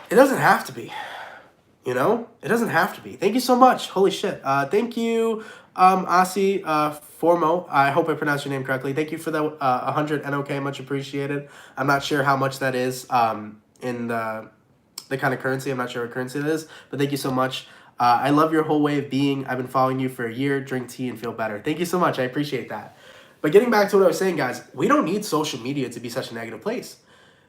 It doesn't have to be. You know? It doesn't have to be. Thank you so much. Holy shit. Thank you, Asi Formo. I hope I pronounced your name correctly. Thank you for the 100 NOK. Much appreciated. I'm not sure how much that is in the kind of currency. I'm not sure what currency it is, but thank you so much. I love your whole way of being. I've been following you for a year. Drink tea and feel better. Thank you so much. I appreciate that. But getting back to what I was saying, guys, we don't need social media to be such a negative place.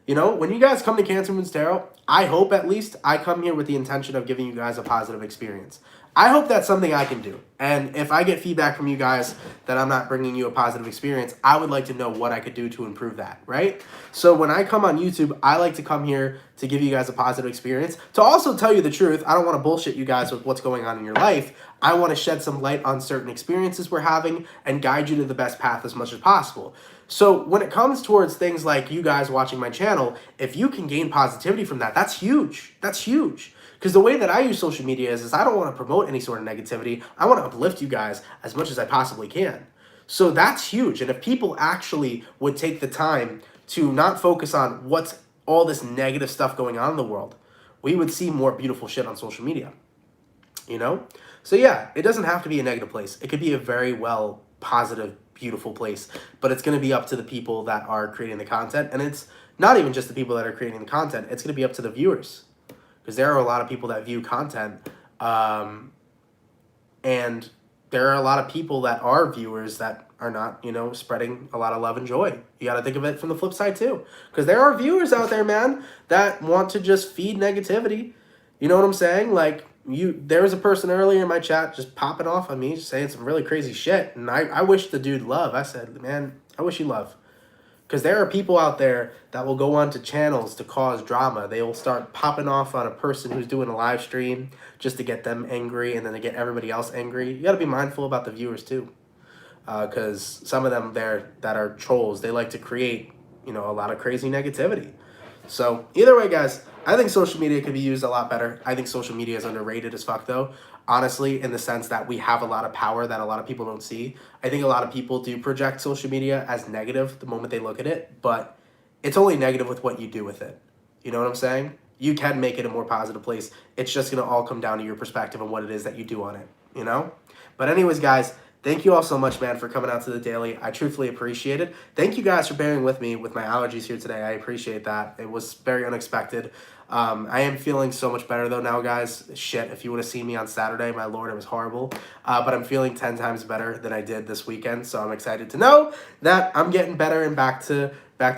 You know, when you guys come to Cancer Moons Tarot, I hope at least I come here with the intention of giving you guys a positive experience. I hope that's something I can do. And if I get feedback from you guys that I'm not bringing you a positive experience, I would like to know what I could do to improve that, right? So when I come on YouTube, I like to come here to give you guys a positive experience. To also tell you the truth, I don't want to bullshit you guys with what's going on in your life. I want to shed some light on certain experiences we're having and guide you to the best path as much as possible. So when it comes towards things like you guys watching my channel, if you can gain positivity from that, that's huge. That's huge. Because the way that I use social media is I don't want to promote any sort of negativity. I want to uplift you guys as much as I possibly can. So that's huge. And if people actually would take the time to not focus on what's all this negative stuff going on in the world, we would see more beautiful shit on social media. You know? So yeah, it doesn't have to be a negative place. It could be a very well positive, beautiful place. But it's going to be up to the people that are creating the content. And it's not even just the people that are creating the content. It's going to be up to the viewers. Because there are a lot of people that view content, and there are a lot of people that are viewers that are not, you know, spreading a lot of love and joy. You got to think of it from the flip side too. Because there are viewers out there, man, that want to just feed negativity. You know what I'm saying? Like, there was a person earlier in my chat just popping off on me, just saying some really crazy shit. And I wish the dude love. I said, man, I wish you love. Because there are people out there that will go onto channels to cause drama. They will start popping off on a person who's doing a live stream just to get them angry and then to get everybody else angry. You got to be mindful about the viewers too. Because some of them there that are trolls, they like to create, you know, a lot of crazy negativity. So either way, guys, I think social media could be used a lot better. I think social media is underrated as fuck though. Honestly, in the sense that we have a lot of power that a lot of people don't see. I think a lot of people do project social media as negative the moment they look at it, but it's only negative with what you do with it. You know what I'm saying? You can make it a more positive place. It's just going to all come down to your perspective and what it is that you do on it, you know? But anyways, guys, thank you all so much, man, for coming out to the daily. I truthfully appreciate it. Thank you guys for bearing with me with my allergies here today. I appreciate that. It was very unexpected. I am feeling so much better though now, guys. Shit, if you would have seen me on Saturday, my lord, it was horrible. But I'm feeling 10 times better than I did this weekend, so I'm excited to know that I'm getting better and back to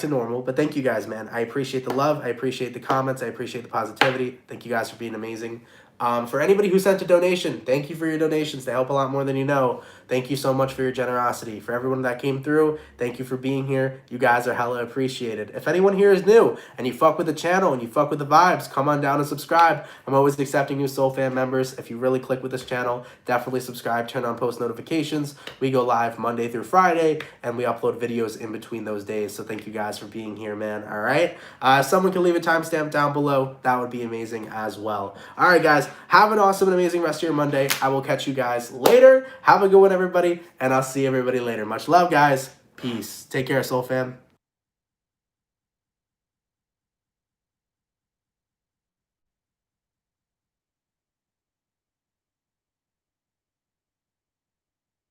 normal. But thank you guys, man. I appreciate the love. I appreciate the comments. I appreciate the positivity. Thank you guys for being amazing. For anybody who sent a donation, thank you for your donations. They help a lot more than you know. Thank you so much for your generosity. For everyone that came through, thank you for being here. You guys are hella appreciated. If anyone here is new and you fuck with the channel and you fuck with the vibes, come on down and subscribe. I'm always accepting new Soul Fan members. If you really click with this channel, definitely subscribe, turn on post notifications. We go live Monday through Friday and we upload videos in between those days. So thank you guys for being here, man. All right. If someone can leave a timestamp down below, that would be amazing as well. All right, guys. Have an awesome and amazing rest of your Monday. I will catch you guys later. Have a good one, everybody, and I'll see everybody later. Much love, guys. Peace. Take care, Soul Fam.